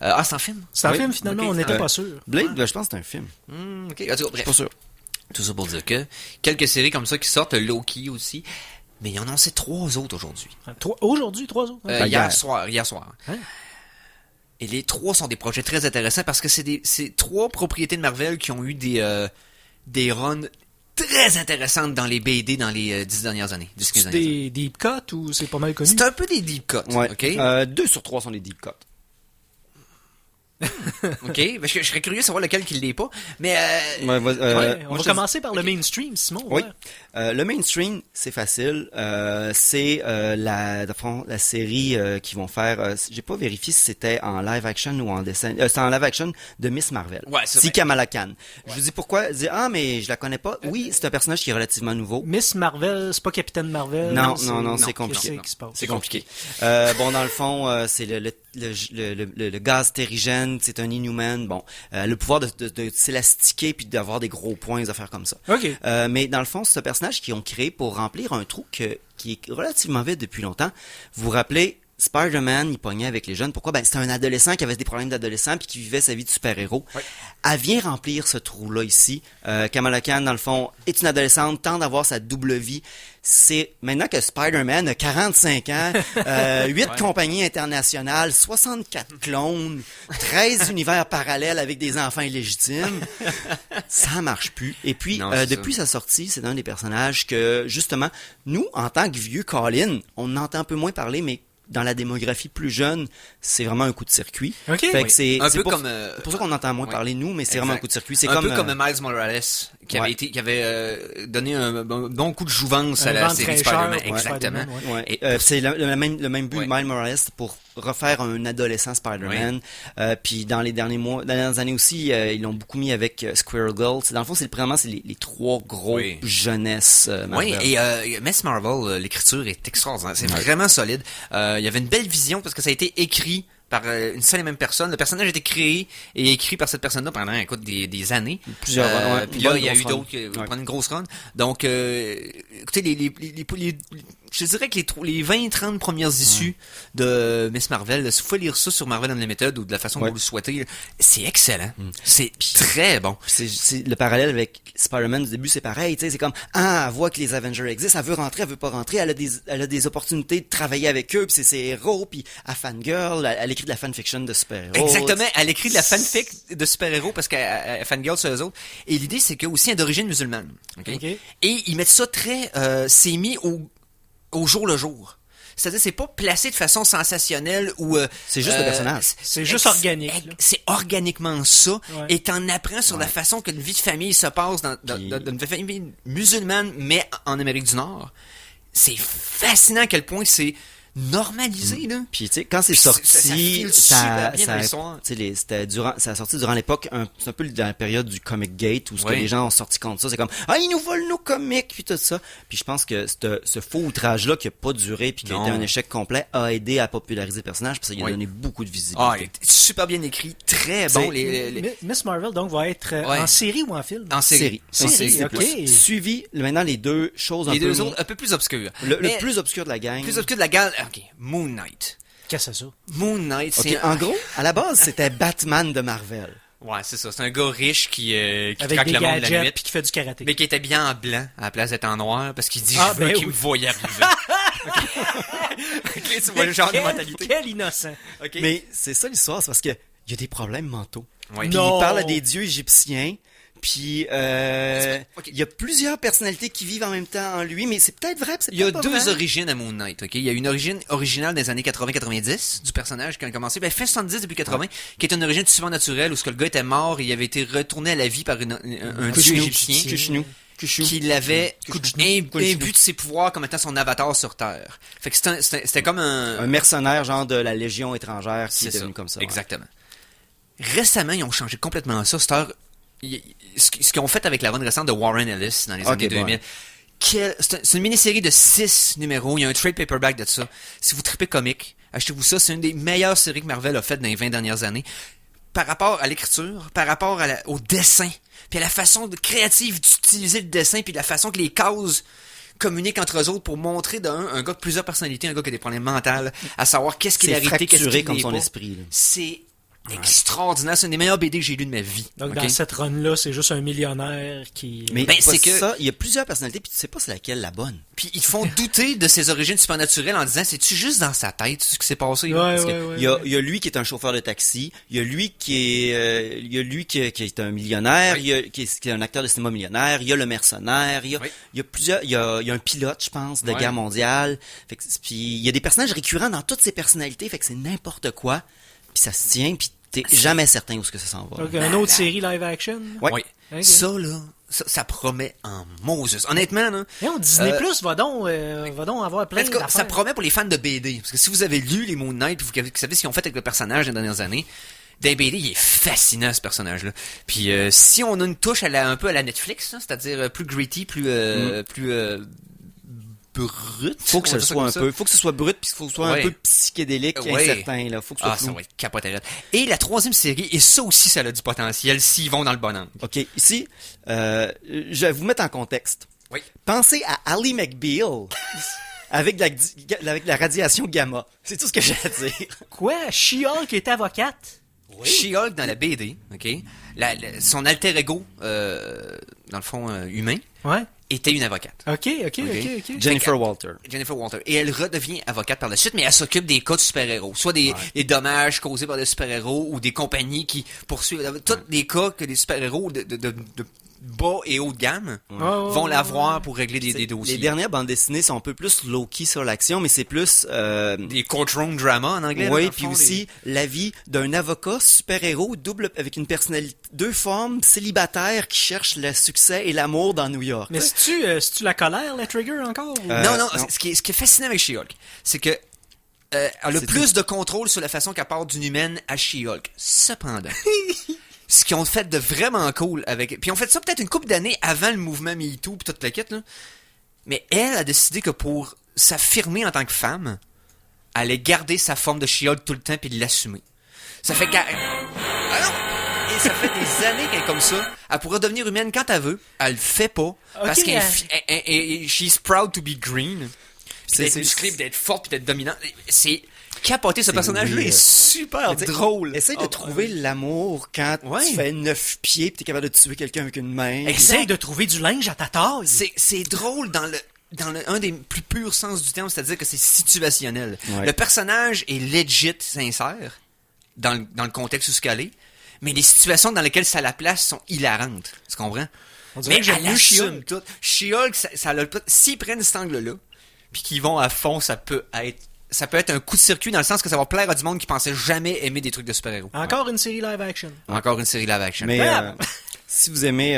Speaker 3: Mm-hmm. C'est en film?
Speaker 4: C'est un film, finalement, on n'était pas sûr.
Speaker 5: Blade, je pense que c'est un film.
Speaker 3: OK. En tout cas, bref.
Speaker 5: Pas sûr.
Speaker 3: Tout ça pour dire que quelques séries comme ça qui sortent, Loki aussi, mais ils en ont annoncé 3 autres aujourd'hui.
Speaker 4: Aujourd'hui, 3 autres?
Speaker 3: Hier soir.
Speaker 4: Hein?
Speaker 3: Et les 3 sont des projets très intéressants parce que c'est 3 propriétés de Marvel qui ont eu des runs très intéressantes dans les BD dans les 10 dernières années.
Speaker 4: C'est des deep cuts ou c'est pas mal connu?
Speaker 3: C'est un peu des deep cuts.
Speaker 5: Ouais.
Speaker 3: OK?
Speaker 5: 2 sur 3 sont des deep cuts.
Speaker 3: OK, je serais curieux de savoir lequel qui l'est pas, mais
Speaker 4: on va commencer par le mainstream, Simon.
Speaker 5: Oui, le mainstream, c'est facile. C'est la série qu'ils vont faire. J'ai pas vérifié si c'était en live action ou en dessin. C'est en live action de Miss Marvel.
Speaker 3: Ouais, c'est
Speaker 5: si Kamala Khan. Je vous dis pourquoi. Je dis mais je la connais pas. Oui, c'est un personnage qui est relativement nouveau.
Speaker 4: Miss Marvel, c'est pas Capitaine Marvel.
Speaker 5: Non, c'est compliqué.
Speaker 3: C'est compliqué.
Speaker 5: Dans le fond, c'est le gaz terrigène, c'est un Inhuman. Bon, le pouvoir de s'élastiquer puis d'avoir des gros points, des affaires comme ça.
Speaker 4: OK.
Speaker 5: Mais dans le fond, c'est un personnage qu'ils ont créé pour remplir un trou qui est relativement vide depuis longtemps. Vous vous rappelez, Spider-Man, il pognait avec les jeunes. Pourquoi? C'était un adolescent qui avait des problèmes d'adolescent puis qui vivait sa vie de super-héros. Oui. Elle vient remplir ce trou-là ici. Kamala Khan, dans le fond, est une adolescente, tente d'avoir sa double vie. C'est maintenant que Spider-Man a 45 ans, 8 compagnies internationales, 64 clones, 13 univers parallèles avec des enfants illégitimes. Ça marche plus. Et puis, depuis sa sortie, c'est un des personnages que, justement, nous, en tant que vieux Colin, on en entend un peu moins parler, mais dans la démographie plus jeune, c'est vraiment un coup de circuit.
Speaker 4: Okay.
Speaker 5: Fait que c'est pour ça qu'on entend moins parler nous, mais c'est vraiment un coup de circuit. C'est
Speaker 3: un peu comme Miles Morales qui avait donné un bon coup de jouvence à la série Spider-Man. Exactement.
Speaker 5: C'est le même but Miles Morales pour refaire un adolescent Spider-Man. Puis dans les dernières années aussi, ils l'ont beaucoup mis avec Squirrel Girl. Dans le fond, c'est 3 gros jeunesses Marvel.
Speaker 3: Oui, et Miss Marvel, l'écriture est extraordinaire. C'est vraiment solide. Il y avait une belle vision parce que ça a été écrit par une seule et même personne. Le personnage a été créé et écrit par cette personne-là pendant des années.
Speaker 5: Plusieurs
Speaker 3: puis là, il y a eu d'autres qui prennent une grosse run. Donc, écoutez, je dirais que les 20-30 premières issues de Miss Marvel, si vous pouvez lire ça sur Marvel Unlimited ou de la façon que vous le souhaitez, c'est excellent. C'est très bon.
Speaker 5: C'est le parallèle avec Spider-Man du début, c'est pareil. C'est comme, elle voit que les Avengers existent, elle veut rentrer, elle veut pas rentrer, elle a des opportunités de travailler avec eux, puis c'est ses héros, puis elle fangirl, elle écrit de la fanfiction de super-héros.
Speaker 3: Exactement, elle écrit de la fanfic de super-héros parce qu'elle fangirl sur eux autres. Et l'idée, c'est qu'elle aussi est d'origine musulmane. Okay? Et ils mettent ça très... c'est mis au jour le jour. C'est-à-dire, c'est pas placé de façon sensationnelle ou...
Speaker 5: c'est juste le personnage.
Speaker 4: C'est juste organique.
Speaker 3: C'est organiquement ça. Et t'en apprends sur la façon qu'une vie de famille se passe dans une famille musulmane, mais en Amérique du Nord. C'est fascinant à quel point c'est normalisé, là.
Speaker 5: Puis, tu sais, quand c'est sorti, ça a sorti durant l'époque, c'est un peu dans la période du Comic Gate, où que les gens ont sorti contre ça, c'est comme, ils nous volent nos comics, puis tout ça. Puis je pense que ce faux outrage-là, qui a pas duré, puis qui a été un échec complet, a aidé à populariser le personnage, parce qu'il a donné beaucoup de visibilité.
Speaker 3: Il est super bien écrit, très bon.
Speaker 4: Miss Marvel, donc, va être en série ou en film?
Speaker 3: En série.
Speaker 4: OK.
Speaker 5: Suivi, maintenant, les deux choses
Speaker 3: les deux autres, un peu plus obscures.
Speaker 5: Le plus obscur de la gang.
Speaker 3: Plus obscur de la gang, OK, Moon Knight.
Speaker 4: Qu'est-ce que c'est ça?
Speaker 3: Moon Knight,
Speaker 5: Ok,
Speaker 3: c'est...
Speaker 5: en gros, à la base, c'était Batman de Marvel.
Speaker 3: Ouais, c'est ça. C'est un gars riche qui
Speaker 4: Avec
Speaker 3: traque
Speaker 4: des
Speaker 3: le monde de la nuit,
Speaker 4: gadgets puis qui fait du karaté.
Speaker 3: mais qui est habillé en blanc à la place d'être en noir parce qu'il dit
Speaker 4: Ah,
Speaker 3: je veux
Speaker 4: ben
Speaker 3: qu'il
Speaker 4: oui.
Speaker 3: me voie y arriver. Ok, tu vois le genre de mentalité.
Speaker 4: Quel innocent.
Speaker 3: Ok.
Speaker 5: Mais c'est ça l'histoire, c'est parce que il y a des problèmes mentaux.
Speaker 3: Ouais.
Speaker 5: Puis
Speaker 4: Non.
Speaker 5: il parle à des dieux égyptiens. Puis
Speaker 3: Ok.
Speaker 5: il y a plusieurs personnalités qui vivent en même temps en lui, mais c'est peut-être vrai, puis c'est
Speaker 3: Il y a
Speaker 5: peut-être pas
Speaker 3: deux
Speaker 5: vrai.
Speaker 3: origines à Moon Knight, ok? Il y a une origine originale des années 80-90 du personnage qui a commencé, ben, fin 70 depuis 80, qui est une origine surnaturelle où ce que le gars était mort et il avait été retourné à la vie par un dieu égyptien qui l'avait imbu de ses pouvoirs comme étant son avatar sur Terre. Fait que c'était comme
Speaker 5: Un mercenaire genre de la Légion étrangère qui est
Speaker 3: C'est
Speaker 5: devenu comme ça. Ouais.
Speaker 3: Exactement. Récemment, ils ont changé complètement ça. Ce qu'ils ont fait avec la run récente de Warren Ellis dans les
Speaker 5: Ok,
Speaker 3: années 2000.
Speaker 5: ouais.
Speaker 3: C'est une mini-série de 6 numéros. Il y a un trade paperback de ça. Si vous tripez comique, achetez-vous ça. C'est une des meilleures séries que Marvel a faites dans les 20 dernières années. Par rapport à l'écriture, par rapport au dessin, puis à la façon créative d'utiliser le dessin, puis de la façon que les cases communiquent entre eux autres pour montrer un gars de plusieurs personnalités, un gars qui a des problèmes mentaux, à savoir qu'est-ce qu'il
Speaker 5: C'est
Speaker 3: a hérité, qu'est-ce
Speaker 5: fracturé
Speaker 3: qu'il
Speaker 5: comme
Speaker 3: n'est
Speaker 5: son
Speaker 3: pas.
Speaker 5: esprit. Là.
Speaker 3: C'est extraordinaire. C'est une des meilleures BD que j'ai lues de ma vie.
Speaker 4: Donc,
Speaker 3: ok?
Speaker 4: dans cette run-là, c'est juste un millionnaire qui...
Speaker 5: Mais
Speaker 3: Ben,
Speaker 5: pas
Speaker 3: c'est que-
Speaker 5: ça, il y a plusieurs personnalités, puis tu sais pas c'est laquelle la bonne.
Speaker 3: Puis ils font douter de ses origines supernaturelles en disant c'est-tu juste dans sa tête ce qui s'est passé? là?
Speaker 4: Ouais,
Speaker 3: Parce que-
Speaker 4: ouais.
Speaker 5: Il y a lui qui est un chauffeur de taxi, il y a lui qui est un millionnaire,
Speaker 3: Oui.
Speaker 5: qui est un acteur de cinéma millionnaire, il y a le mercenaire, il
Speaker 3: Oui.
Speaker 5: y a plusieurs, il y a un pilote, je pense, de
Speaker 3: Ouais.
Speaker 5: guerre mondiale. Fait que, puis il y a des personnages récurrents dans toutes ces personnalités, fait que c'est n'importe quoi. Puis ça se tient, puis t'es jamais certain où est-ce que ça s'en va.
Speaker 4: Donc, une autre série live-action.
Speaker 5: Ouais.
Speaker 3: Oui.
Speaker 4: Ok.
Speaker 3: Ça, là, ça promet en Moses. Honnêtement, là.
Speaker 4: Et on Disney Plus va donc avoir plein
Speaker 3: En tout cas, ça
Speaker 4: d'affaires.
Speaker 3: promet pour les fans de BD. Parce que si vous avez lu les Moon Knight, puis vous savez ce qu'ils ont fait avec le personnage dans les dernières années, dans les BD, il est fascinant, ce personnage-là. Puis si on a une touche un peu à la Netflix, là, c'est-à-dire plus gritty, plus brut.
Speaker 5: Faut que
Speaker 3: on
Speaker 5: ce
Speaker 3: va dire ça
Speaker 5: soit
Speaker 3: comme
Speaker 5: un
Speaker 3: ça.
Speaker 5: peu, faut que ce soit brut, puis faut que ce soit
Speaker 3: Ouais.
Speaker 5: un peu psychédélique,
Speaker 3: Ouais.
Speaker 5: incertain, là. Faut que ce soit
Speaker 3: Ah,
Speaker 5: flou.
Speaker 3: ça va être capoté. Et la troisième série, et ça aussi, ça a du potentiel s'ils vont dans le bon angle.
Speaker 5: OK, ici, je vais vous mettre en contexte.
Speaker 3: Oui.
Speaker 5: Pensez à Ally McBeal avec la radiation gamma. C'est tout ce que j'ai à dire.
Speaker 4: Quoi? She-Hulk est avocate?
Speaker 3: She-Hulk dans la BD, ok? Son alter ego, dans le fond humain,
Speaker 4: Ouais.
Speaker 3: était une avocate.
Speaker 4: OK.
Speaker 5: Jennifer Walter.
Speaker 3: Jennifer Walter. Et elle redevient avocate par la suite, mais elle s'occupe des cas de super-héros. Soit des dommages causés par des super-héros ou des compagnies qui poursuivent. Tous des cas que les super-héros de bas et haut de gamme vont l'avoir pour régler des dossiers.
Speaker 5: Les dernières bandes dessinées sont un peu plus low-key sur l'action, mais c'est plus...
Speaker 3: Des courtroom drama en anglais. dans
Speaker 5: oui,
Speaker 3: le
Speaker 5: puis
Speaker 3: fond,
Speaker 5: aussi la vie d'un avocat super-héros double avec une personnalité, deux formes, célibataire qui cherche le succès et l'amour dans New York.
Speaker 4: Mais c'est-tu la colère, la trigger, encore? Ou...
Speaker 3: Non.
Speaker 5: non.
Speaker 3: Ce qui est fascinant avec She-Hulk, c'est que elle a
Speaker 5: C'est
Speaker 3: plus de contrôle sur la façon qu'elle part d'une humaine à She-Hulk. Cependant, ce qu'ils ont fait de vraiment cool avec... Puis ils ont fait ça peut-être une couple d'années avant le mouvement MeToo pis toute la quête, là. Mais elle a décidé que pour s'affirmer en tant que femme, elle allait garder sa forme de She-Hulk tout le temps puis l'assumer. Ça fait qu'elle... Ah non! Et ça fait des années qu'elle est comme ça. Elle pourrait devenir humaine quand elle veut. Elle le fait pas. Parce qu'elle she's proud to be green. Puis d'être musclée, puis d'être forte, puis d'être dominante. C'est capoté, ce personnage-là
Speaker 5: weird.
Speaker 3: est super drôle.
Speaker 5: Essaye de trouver l'amour quand
Speaker 3: Ouais.
Speaker 5: tu fais 9 pieds pis t'es capable de tuer quelqu'un avec une main.
Speaker 4: Essaye de trouver du linge à ta taille.
Speaker 3: C'est drôle dans un des plus purs sens du terme, c'est-à-dire que c'est situationnel.
Speaker 5: Ouais.
Speaker 3: Le personnage est legit sincère dans le contexte où ce qu'elle est, mais les situations dans lesquelles ça la place sont hilarantes. Tu comprends?
Speaker 4: On dirait
Speaker 3: Mais
Speaker 4: que j'aime
Speaker 3: elle
Speaker 4: mieux
Speaker 3: assume
Speaker 4: She-Hulk.
Speaker 3: tout. She-Hulk, s'ils prennent cet angle-là, puis qu'ils vont à fond, ça peut être un coup de circuit dans le sens que ça va plaire à du monde qui pensait jamais aimer des trucs de super-héros.
Speaker 4: Encore une série live-action.
Speaker 3: Encore une série live-action.
Speaker 5: Mais
Speaker 4: Bam!
Speaker 5: si vous aimez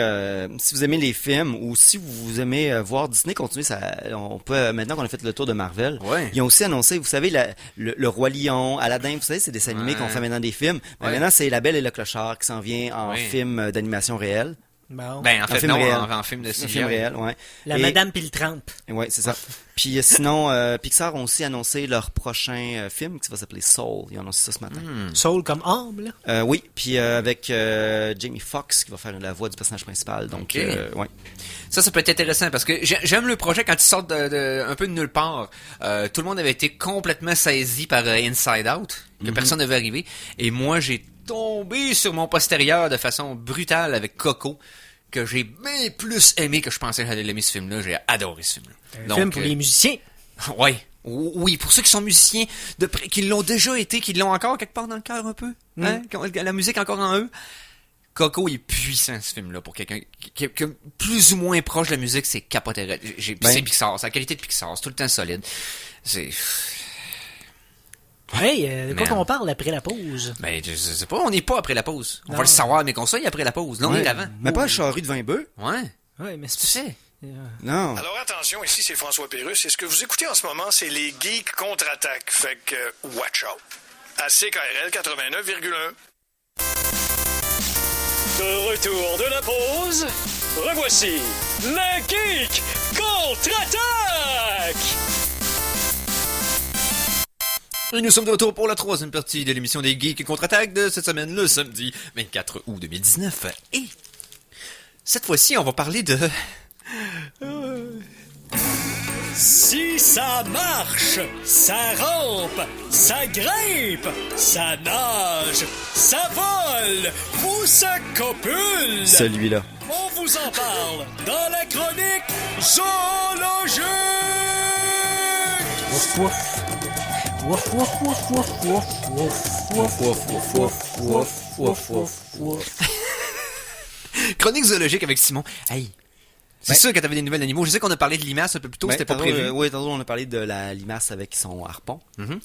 Speaker 5: les films ou si vous aimez voir Disney continuer, on peut maintenant qu'on a fait le tour de Marvel,
Speaker 3: Ouais.
Speaker 5: ils ont aussi annoncé, vous savez, le Roi Lion, Aladdin, vous savez, c'est des animés
Speaker 3: Ouais.
Speaker 5: qu'on fait maintenant des films. Mais
Speaker 3: Ouais.
Speaker 5: maintenant, c'est La Belle et le Clochard qui s'en vient en
Speaker 3: Ouais.
Speaker 5: film d'animation réelle.
Speaker 4: Bon.
Speaker 3: Ben, en fait,
Speaker 5: film
Speaker 3: non,
Speaker 5: réel.
Speaker 3: en film de
Speaker 5: Un film
Speaker 3: CGI.
Speaker 5: réel, ouais.
Speaker 4: La
Speaker 5: Et-
Speaker 4: Madame pis le Tramp.
Speaker 5: Ouais, c'est ça. Puis sinon, Pixar ont aussi annoncé leur prochain film qui va s'appeler Soul. Ils ont annoncé ça ce matin.
Speaker 4: Soul comme âme, là.
Speaker 5: Oui, puis avec Jamie Foxx qui va faire la voix du personnage principal. Donc,
Speaker 3: Ok.
Speaker 5: ouais.
Speaker 3: Ça peut être intéressant parce que j'aime le projet quand il sort un peu de nulle part. Tout le monde avait été complètement saisi par Inside Out, que personne n'avait arrivé. Et moi, j'ai tombé sur mon postérieur de façon brutale avec Coco, que j'ai bien plus aimé que je pensais que j'allais l'aimer ce film-là. J'ai adoré ce film-là.
Speaker 4: Un film pour les musiciens.
Speaker 3: Ouais. Oui, pour ceux qui sont musiciens, qui l'ont déjà été, qui l'ont encore quelque part dans le cœur un peu, hein, qui ont la musique encore en eux. Coco est puissant, ce film-là, pour quelqu'un qui est plus ou moins proche de la musique, c'est capoté. C'est Pixar, c'est la qualité de Pixar, c'est tout le temps solide. C'est...
Speaker 4: Hey, de quoi
Speaker 3: Merde.
Speaker 4: qu'on parle après la pause?
Speaker 3: Ben, je sais pas, on n'est pas après la pause. On
Speaker 4: Non.
Speaker 3: va le savoir, mais qu'on soit après la pause. Là, on
Speaker 5: Ouais.
Speaker 3: est avant.
Speaker 5: Mais pas un charrue de 20 bœufs.
Speaker 3: Ouais.
Speaker 4: Ouais, mais
Speaker 3: Tu sais.
Speaker 5: Non.
Speaker 7: Alors attention, ici c'est François Pérusse. Et ce que vous écoutez en ce moment, c'est les Geeks contre-attaque. Fait que, watch out. À CKRL 89,1.
Speaker 2: De retour de la pause, revoici le Geek contre-attaque!
Speaker 3: Et nous sommes de retour pour la troisième partie de l'émission des Geeks contre-attaque de cette semaine, le samedi 24 août 2019. Et cette fois-ci, on va parler de...
Speaker 2: Si ça marche, ça rampe, ça grimpe, ça nage, ça vole ou ça copule.
Speaker 5: Celui-là.
Speaker 2: On vous en parle dans la chronique zoologique.
Speaker 4: Wouf, wouf. Wouf, wouf, wouf, wouf, wouf, wouf, wouf, wouf, wouf, wouf, wouf, wouf, wouf.
Speaker 3: Chronique zoologique avec Simon. Hey, c'est sûr que t'avais des nouvelles d'animaux. Je sais qu'on a parlé de limaces un peu plus tôt, c'était pas prévu.
Speaker 5: Oui, tantôt on a parlé de la limace avec son harpon.
Speaker 3: Mhm.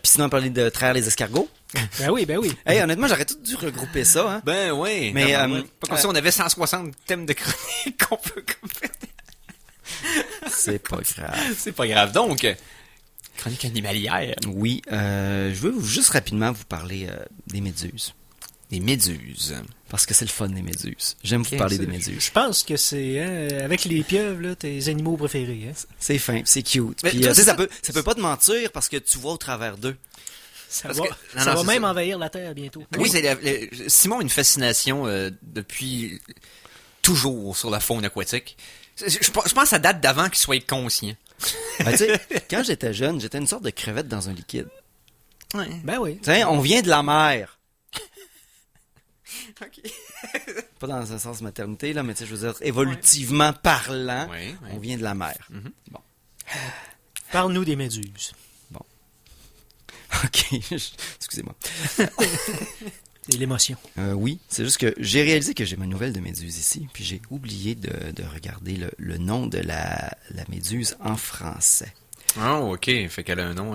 Speaker 5: Puis sinon on a parlé de traire les escargots.
Speaker 4: Ben oui, ben oui.
Speaker 5: Hey, honnêtement, j'aurais tout dû regrouper ça, hein.
Speaker 3: Ben oui.
Speaker 5: Mais,
Speaker 3: pas comme ça, on avait 160 thèmes de chronique qu'on peut compléter.
Speaker 5: C'est pas grave.
Speaker 3: C'est pas grave. Donc, chronique animalière.
Speaker 5: Oui, je veux juste rapidement vous parler des méduses.
Speaker 3: Des méduses.
Speaker 5: Parce que c'est le fun des méduses. J'aime vous parler des méduses.
Speaker 4: Je pense que c'est, avec les pieuvres, là, tes animaux préférés, hein.
Speaker 5: C'est fin, c'est cute.
Speaker 3: Mais
Speaker 5: Puis,
Speaker 3: toi,
Speaker 5: tu sais,
Speaker 3: c'est
Speaker 5: ça peut pas te mentir parce que tu vois au travers d'eux.
Speaker 4: Ça
Speaker 3: Parce
Speaker 4: va,
Speaker 3: que-
Speaker 4: ça
Speaker 3: non,
Speaker 4: va
Speaker 3: c'est
Speaker 4: même
Speaker 3: ça.
Speaker 4: envahir la Terre bientôt.
Speaker 3: Oui, Simon a une fascination depuis toujours sur la faune aquatique. Je pense que ça date d'avant qu'il soit conscient.
Speaker 5: Ben, tu sais, quand j'étais jeune, j'étais une sorte de crevette dans un liquide.
Speaker 3: Ouais.
Speaker 4: Ben oui.
Speaker 5: Tu sais, on vient de la mer.
Speaker 3: OK.
Speaker 5: Pas dans un sens maternité, là, mais tu sais, je veux dire, évolutivement parlant,
Speaker 3: Ouais,
Speaker 5: on vient de la mer. Bon.
Speaker 4: Parle-nous des méduses.
Speaker 5: OK, excusez-moi.
Speaker 4: C'est l'émotion.
Speaker 5: Oui, c'est juste que j'ai réalisé que j'ai ma nouvelle de méduse ici, puis j'ai oublié de regarder le nom de la méduse en français.
Speaker 3: Oh, OK. Fait qu'elle a un nom...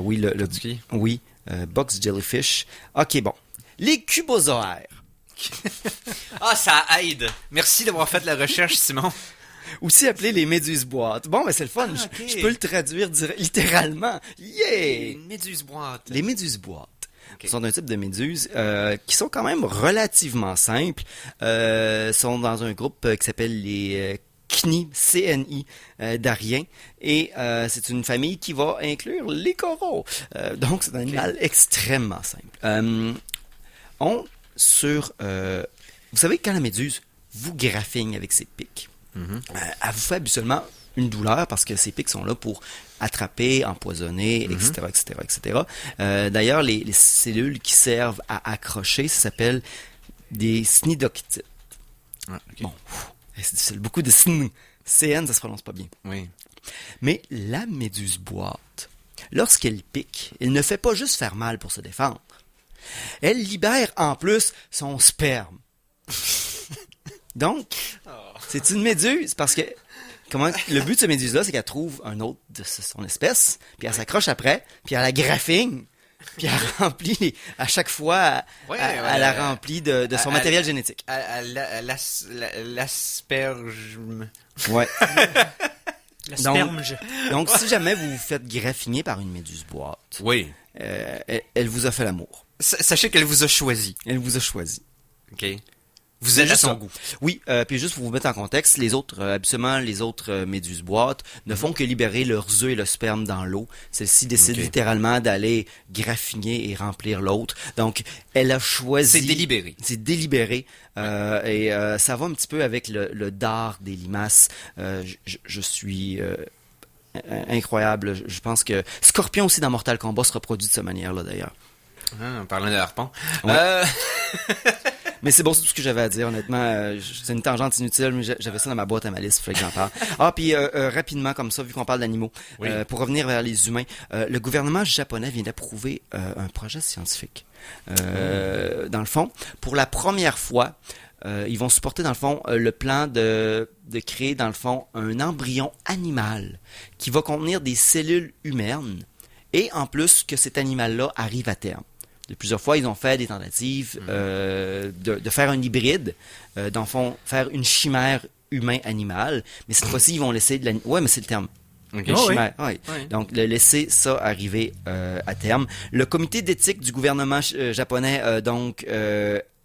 Speaker 5: Oui,
Speaker 3: particulier.
Speaker 5: oui, box jellyfish. OK, bon. Les cubozoaires.
Speaker 3: Ah, ça aide. Merci d'avoir fait la recherche, Simon.
Speaker 5: Aussi appelés les méduses boîtes. Bon, mais c'est le fun.
Speaker 3: Ah, ok.
Speaker 5: Je peux le traduire littéralement. Yeah!
Speaker 3: Une méduse boîte.
Speaker 5: Les méduses boîtes
Speaker 3: Ok.
Speaker 5: sont un type de méduses qui sont quand même relativement simples. Sont dans un groupe qui s'appelle les CNI d'Ariens. Et c'est une famille qui va inclure les coraux. Donc, c'est un animal extrêmement simple. Vous savez, quand la méduse vous graffigne avec ses pics, elle vous fait habituellement une douleur parce que ces pics sont là pour attraper, empoisonner, etc., etc., etc. D'ailleurs, les cellules qui servent à accrocher, ça s'appelle des cnidocytes.
Speaker 3: Ah, ok.
Speaker 5: Bon, c'est difficile. Beaucoup de CN, ça se prononce pas bien.
Speaker 3: Oui.
Speaker 5: Mais la méduse boîte, lorsqu'elle pique, elle ne fait pas juste faire mal pour se défendre. Elle libère en plus son sperme. Donc, c'est une méduse parce que le but de cette méduse-là, c'est qu'elle trouve un autre de son espèce, puis elle s'accroche après, puis elle la graffigne, puis elle remplit à chaque fois, elle la remplit de son matériel génétique.
Speaker 3: L'asperge...
Speaker 5: Ouais.
Speaker 4: La
Speaker 5: Donc-
Speaker 4: sperme.
Speaker 5: Donc, si jamais vous vous faites graffiner par une méduse boîte,
Speaker 3: Oui.
Speaker 5: elle vous a fait l'amour.
Speaker 3: Sachez qu'elle vous a choisi.
Speaker 5: Elle vous a choisi.
Speaker 3: OK. Vous êtes à
Speaker 5: juste
Speaker 3: son
Speaker 5: ça.
Speaker 3: goût.
Speaker 5: Oui, puis juste pour vous mettre en contexte, les autres, habituellement, les autres méduses boîtes ne font que libérer leurs œufs et le sperme dans l'eau. Celle-ci décide
Speaker 3: Ok.
Speaker 5: littéralement d'aller graffiner et remplir l'autre. Donc, elle a choisi...
Speaker 3: C'est délibéré.
Speaker 5: C'est délibéré. Et ça va un petit peu avec le dard des limaces. Je suis... incroyable. Je pense que Scorpion aussi dans Mortal Kombat se reproduit de cette manière-là, d'ailleurs.
Speaker 3: En parlant de harpon.
Speaker 5: Ouais. Mais c'est bon, c'est tout ce que j'avais à dire, honnêtement. C'est une tangente inutile, mais j'avais ça dans ma boîte à malice, il fallait que j'en parle. Ah, puis rapidement, comme ça, vu qu'on parle d'animaux, pour revenir vers les humains, le gouvernement japonais vient d'approuver un projet scientifique. Dans le fond, pour la première fois, ils vont supporter, dans le fond, le plan de créer, dans le fond, un embryon animal qui va contenir des cellules humaines et, en plus, que cet animal-là arrive à terme. De plusieurs fois, ils ont fait des tentatives de faire un hybride, dans le fond, faire une chimère humain-animal, mais cette fois-ci, ils vont laisser de la... Ouais, mais c'est le terme.
Speaker 3: Ok.
Speaker 5: Une
Speaker 4: Oh, oui.
Speaker 5: chimère, ouais.
Speaker 3: Ouais.
Speaker 5: Donc, laisser ça arriver à terme. Le comité d'éthique du gouvernement japonais a donc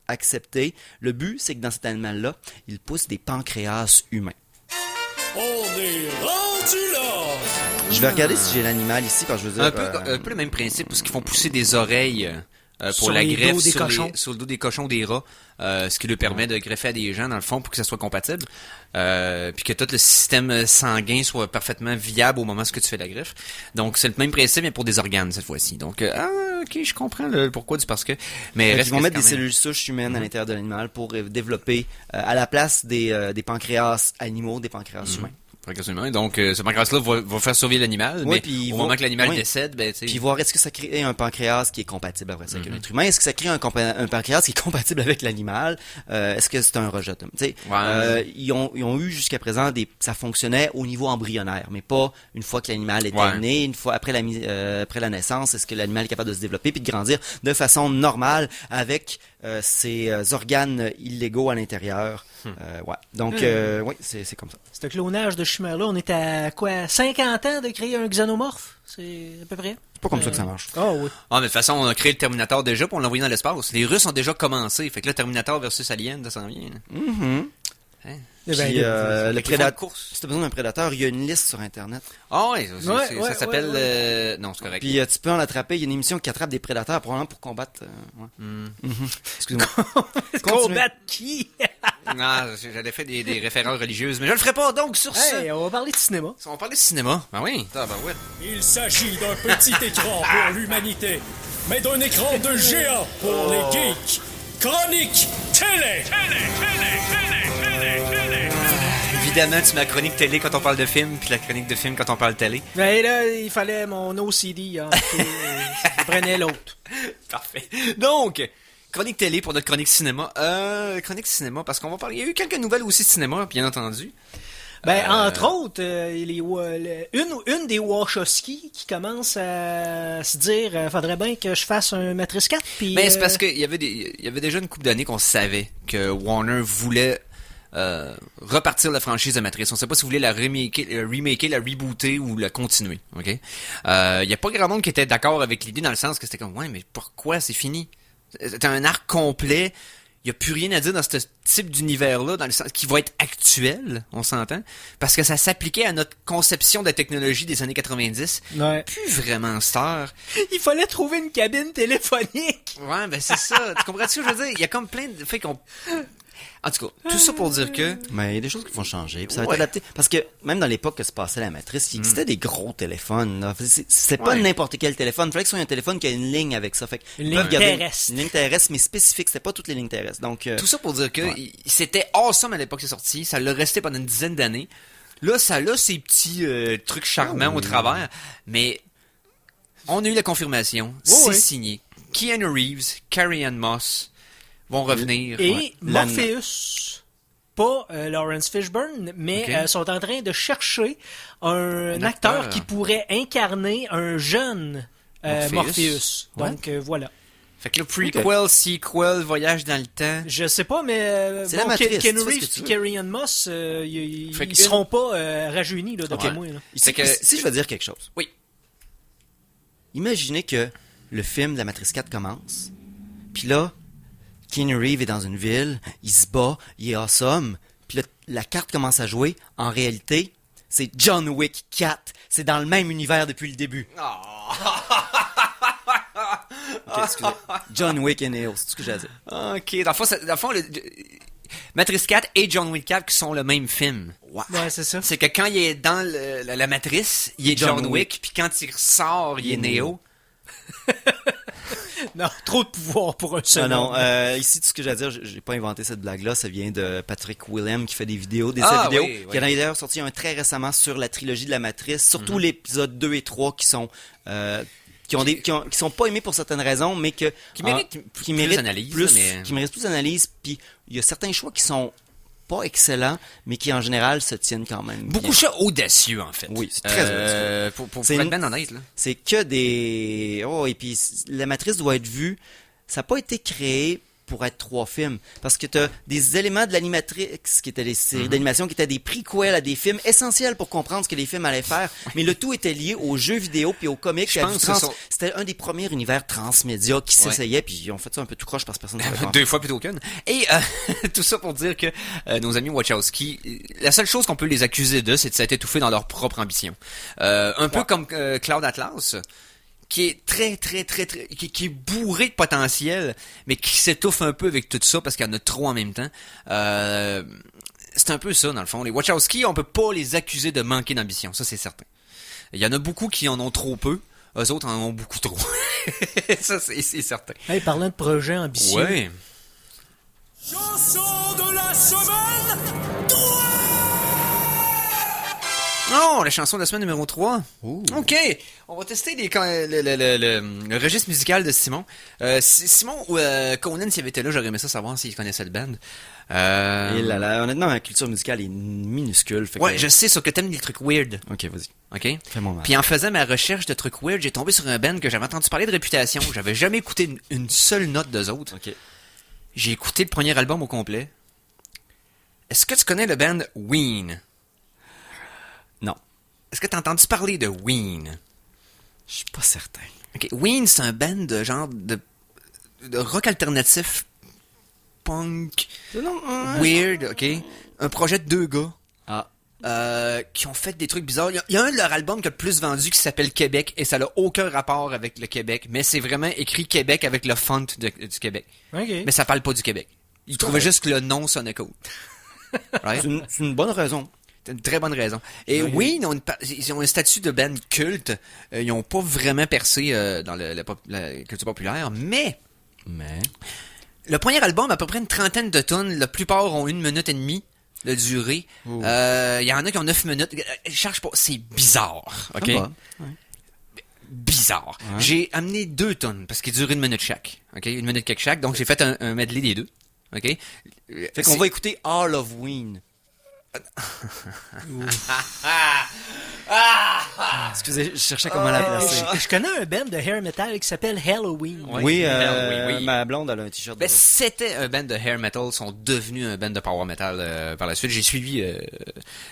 Speaker 5: accepté. Le but, c'est que dans cet animal-là, il pousse des pancréas humains.
Speaker 2: On est rendu là!
Speaker 5: Je vais regarder si j'ai l'animal ici, parce que je veux dire...
Speaker 3: Un peu le même principe, parce qu'ils font pousser des oreilles pour
Speaker 4: Sur
Speaker 3: la
Speaker 4: les
Speaker 3: greffe
Speaker 4: dos des cochons.
Speaker 3: sur le dos des cochons, des rats, ce qui leur permet de greffer à des gens, dans le fond, pour que ça soit compatible. Puis que tout le système sanguin soit parfaitement viable au moment où tu fais la greffe. Donc, c'est le même principe, mais pour des organes, cette fois-ci. Donc, ok, je comprends le pourquoi du parce que. Mais
Speaker 5: Ils
Speaker 3: reste
Speaker 5: vont
Speaker 3: que
Speaker 5: mettre
Speaker 3: c'est
Speaker 5: des
Speaker 3: quand même-
Speaker 5: cellules souches humaines à l'intérieur de l'animal pour développer, à la place des pancréas animaux, des pancréas humains.
Speaker 3: Progressivement. Donc, ce pancréas-là va faire survivre l'animal,
Speaker 5: Ouais,
Speaker 3: mais
Speaker 5: puis
Speaker 3: au
Speaker 5: va-
Speaker 3: moment que l'animal
Speaker 5: ouais.
Speaker 3: décède, ben, tu sais.
Speaker 5: Puis voir est-ce que ça crée un pancréas qui est compatible après ça avec un être humain. Est-ce que ça crée un pancréas qui est compatible avec l'animal? Est-ce que c'est un rejet? Tu sais,
Speaker 3: Ouais.
Speaker 5: ils ont eu jusqu'à présent ça fonctionnait au niveau embryonnaire, mais pas une fois que l'animal était
Speaker 3: Ouais.
Speaker 5: né, une fois après après la naissance, est-ce que l'animal est capable de se développer puis de grandir de façon normale avec ses organes illégaux à l'intérieur. Ouais. Donc, oui, c'est comme ça.
Speaker 4: Ce clonage de chimère-là, on est à quoi? 50 ans de créer un xénomorphe? C'est à peu près?
Speaker 5: C'est pas comme ça que ça marche.
Speaker 4: Ah oui.
Speaker 3: Ah, mais de toute façon, on a créé le Terminator déjà, puis on l'a envoyé dans l'espace. Les Russes ont déjà commencé. Fait que là, Terminator versus Alien, ça s'en vient.
Speaker 4: Eh ben,
Speaker 5: Puis,
Speaker 4: là,
Speaker 5: le
Speaker 3: Fait qu'ils font une
Speaker 5: prédateur,
Speaker 3: course.
Speaker 5: si t'as besoin d'un prédateur, il y a une liste sur Internet.
Speaker 3: Ah ouais,
Speaker 4: Ouais,
Speaker 3: ça s'appelle...
Speaker 4: ouais.
Speaker 3: Non, c'est correct.
Speaker 5: Puis tu peux en attraper. Il y a une émission qui attrape des prédateurs probablement pour combattre. Ouais. Mhm. Excuse-moi.
Speaker 4: Combat qui?
Speaker 3: Non, j'avais fait des références religieuses, mais je le ferai pas. Donc, sur
Speaker 4: Hey,
Speaker 3: ça,
Speaker 4: on va parler de cinéma.
Speaker 3: on va parler de cinéma. Ah oui, ben ouais.
Speaker 2: Il s'agit d'un petit écran pour l'humanité, mais d'un écran de géant pour les geeks. Chronique télé!
Speaker 3: Évidemment, tu mets la chronique télé quand on parle de film, puis la chronique de film quand on parle de télé.
Speaker 4: Ben là, il fallait mon OCD. Hein, je prenais l'autre.
Speaker 3: Parfait. Donc, chronique télé pour notre chronique cinéma. Chronique cinéma, parce qu'on va parler... Il y a eu quelques nouvelles aussi de cinéma, bien entendu.
Speaker 4: Ben, entre autres, une des Wachowski qui commence à se dire faudrait bien que je fasse un Matrix 4. Puis,
Speaker 3: Mais c'est parce qu'il y avait déjà une couple d'années qu'on savait que Warner voulait repartir la franchise de Matrix. On ne sait pas si vous voulez la remaker, la rebooter ou la continuer. Ok. Il y a pas grand monde qui était d'accord avec l'idée dans le sens que c'était comme ouais, mais pourquoi c'est fini? C'est un arc complet. Il n'y a plus rien à dire dans ce type d'univers-là, dans le sens qui va être actuel, on s'entend, parce que ça s'appliquait à notre conception de la technologie des années 90.
Speaker 4: ouais.
Speaker 3: Plus vraiment star.
Speaker 4: Il fallait trouver une cabine téléphonique.
Speaker 3: Ouais, ben c'est ça. Tu comprends ce que je veux dire? Il y a comme plein de faits qu'on... En tout cas, tout ça pour dire que...
Speaker 5: Mais il y a des choses qui vont changer. Puis ça va être
Speaker 3: Ouais.
Speaker 5: adapté. Parce que même dans l'époque que se passait la matrice, il existait des gros téléphones. Là. C'était pas
Speaker 3: Ouais.
Speaker 5: n'importe quel téléphone. Il fallait que ce soit un téléphone qui a une ligne avec ça. Fait que
Speaker 4: Une
Speaker 5: ils
Speaker 4: ligne
Speaker 5: peuvent garder
Speaker 4: terrestre.
Speaker 5: Une ligne terrestre, mais spécifique. C'était pas toutes les lignes terrestres. Donc,
Speaker 3: Tout ça pour dire que
Speaker 5: Ouais.
Speaker 3: c'était awesome à l'époque que c'est sorti. Ça l'a resté pendant une dizaine d'années. Là, ça a ses petits trucs charmants au travers. Mais on a eu la confirmation. C'est
Speaker 4: oui.
Speaker 3: signé. Keanu Reeves, Carrie-Anne Moss vont revenir.
Speaker 4: Et
Speaker 3: Ouais.
Speaker 4: Morpheus, pas Lawrence Fishburne, mais
Speaker 3: Ok.
Speaker 4: sont en train de chercher un
Speaker 3: acteur.
Speaker 4: acteur qui pourrait incarner un jeune
Speaker 3: Morpheus.
Speaker 4: Morpheus.
Speaker 3: Ouais.
Speaker 4: Donc voilà.
Speaker 3: Fait que le prequel, sequel, voyage dans le temps.
Speaker 4: Je sais pas, mais
Speaker 5: C'est la matrice,
Speaker 4: Keanu
Speaker 5: tu fais ce
Speaker 4: Reeves
Speaker 5: que tu
Speaker 4: et
Speaker 5: veux.
Speaker 4: Carrie-Anne Moss, ils
Speaker 3: Fait que
Speaker 4: seront pas rajeunis, là, d'après
Speaker 3: Ouais.
Speaker 4: moi. Là.
Speaker 3: C'est que-
Speaker 5: si je veux dire quelque chose.
Speaker 3: Oui.
Speaker 5: Imaginez que le film de la Matrice 4 commence. Puis là, Keanu Reeves est dans une ville, il se bat, il est awesome, puis là, la carte commence à jouer. En réalité, c'est John Wick 4. C'est dans le même univers depuis le début. Ok, excusez. John Wick et Neo, c'est tout ce que j'ai à dire.
Speaker 3: Ok, dans le fond, Matrix 4 et John Wick 4 qui sont le même film.
Speaker 4: Ouais, c'est ça.
Speaker 3: C'est que quand il est dans la matrice, il est John Wick, puis quand il ressort, il est Neo.
Speaker 4: Non, trop de pouvoir pour un seul
Speaker 5: Non,
Speaker 4: homme.
Speaker 5: ici, tout ce que j'ai à dire, j'ai pas inventé cette blague-là, ça vient de Patrick Willem qui fait des vidéos, des
Speaker 3: Ah,
Speaker 5: vidéos,
Speaker 3: oui,
Speaker 5: qui en a d'ailleurs sorti un très récemment sur la trilogie de la Matrice, surtout l'épisode 2 et 3 qui sont... qui sont pas aimés pour certaines raisons, mais qui méritent
Speaker 3: plus d'analyse, mais...
Speaker 5: qui méritent plus d'analyse, puis il y a certains choix qui sont pas excellents, mais qui en général se tiennent quand même
Speaker 3: Beaucoup de
Speaker 5: bien.
Speaker 3: choix audacieux, en fait.
Speaker 5: Oui, c'est très audacieux.
Speaker 3: Pour
Speaker 5: C'est
Speaker 3: être
Speaker 5: une-
Speaker 3: bien honnête, là.
Speaker 5: C'est que des... Oh, et puis la Matrice doit être vue. Ça n'a pas été créé pour être 3 films. Parce que tu as des éléments de l'animatrix, qui étaient des séries d'animation, qui étaient des prequels à des films essentiels pour comprendre ce que les films allaient faire. Mais le tout était lié aux jeux vidéo puis aux comics.
Speaker 3: Je pense que
Speaker 5: C'était un des premiers univers transmédia qui s'essayait, puis ils ont fait ça un peu tout croche parce que personne ne savait comment
Speaker 3: 2 fois plutôt qu'une. Et tout ça pour dire que nos amis Wachowski, la seule chose qu'on peut les accuser de, c'est de s'être étouffés dans leur propre ambition. Un peu comme Cloud Atlas, qui est qui est bourré de potentiel, mais qui s'étouffe un peu avec tout ça parce qu'il y en a trop en même temps. C'est un peu ça, dans le fond. Les Wachowski, on peut pas les accuser de manquer d'ambition, ça c'est certain. Il y en a beaucoup qui en ont trop peu, eux autres en ont beaucoup trop. Ça c'est certain.
Speaker 4: Hey, parlant de projet ambitieux,
Speaker 3: Ouais.
Speaker 2: Chanson de la semaine.
Speaker 3: Oh, la chanson de la semaine numéro 3. OK, on va tester le registre musical de Simon. Simon ou Conan, s'il avait été là, j'aurais aimé ça savoir s'il connaissait le band.
Speaker 5: Et là, honnêtement, ma culture musicale est minuscule. Fait que-
Speaker 3: Ouais, je sais, sauf que t'aimes les trucs weird.
Speaker 5: Ok, vas-y.
Speaker 3: OK?
Speaker 5: Fais-moi mal.
Speaker 3: Puis en faisant ma recherche de trucs weird, j'ai tombé sur un band que j'avais entendu parler de réputation. J'avais jamais écouté une seule note d'eux autres.
Speaker 5: Ok.
Speaker 3: J'ai écouté le premier album au complet. Est-ce que tu connais le band Ween?
Speaker 5: Non.
Speaker 3: Est-ce que t'as entendu parler de Ween?
Speaker 5: Je suis pas certain.
Speaker 3: Ok, Ween, c'est un band de genre de rock alternatif, punk, weird, ok? Un projet de 2 gars qui ont fait des trucs bizarres. Il y a un de leurs albums qui a le plus vendu qui s'appelle Québec et ça n'a aucun rapport avec le Québec, mais c'est vraiment écrit Québec avec le font du Québec.
Speaker 4: OK.
Speaker 3: Mais ça parle pas du Québec. Ils trouvaient juste que le nom sonnait cool. Right?
Speaker 5: C'est une bonne raison.
Speaker 3: C'est une très bonne raison. Et oui, ils ont un statut de band culte. Ils n'ont pas vraiment percé dans la culture populaire, mais le premier album, à peu près une trentaine de tonnes, la plupart ont 1 minute et demie de durée. Il y en a qui ont 9 minutes. Cherche pas, c'est bizarre. OK?
Speaker 5: Ah bah.
Speaker 3: Bizarre. J'ai amené 2 tonnes parce qu'ils durent 1 minute chaque. OK? 1 minute quelque chaque. Donc j'ai fait un medley des deux. OK?
Speaker 5: Fait qu'on va écouter All of Ween. Excusez, je cherchais comment la placer.
Speaker 4: Je connais un band de hair metal qui s'appelle Halloween.
Speaker 3: Ouais.
Speaker 5: Oui,
Speaker 3: Oui.
Speaker 5: ma blonde, elle a un t-shirt de
Speaker 3: Ben, c'était un band de hair metal, sont devenus un band de power metal par la suite. J'ai suivi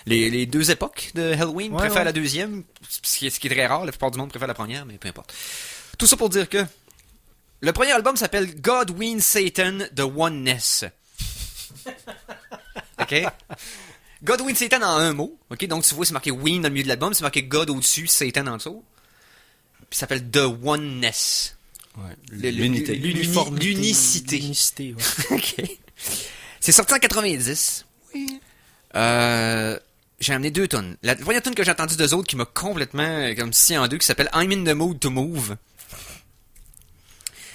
Speaker 3: les 2 époques de Halloween, préfère la deuxième, ce qui est très rare, la plupart du monde préfère la première, mais peu importe. Tout ça pour dire que le premier album s'appelle God Ween Satan The Oneness. OK? God Ween Satan en un mot. OK? Donc tu vois, c'est marqué Ween dans le milieu de l'album, c'est marqué God au-dessus, Satan en dessous. Puis ça s'appelle The Oneness.
Speaker 5: l'unité.
Speaker 4: L'uniformité.
Speaker 3: L'unicité.
Speaker 4: L'unicité, ouais.
Speaker 3: OK. C'est sorti en 90. Oui. J'ai amené 2 tonnes. La première tonne que j'ai entendue d'eux autres qui m'a complètement comme scié en deux, qui s'appelle I'm in the mood to move.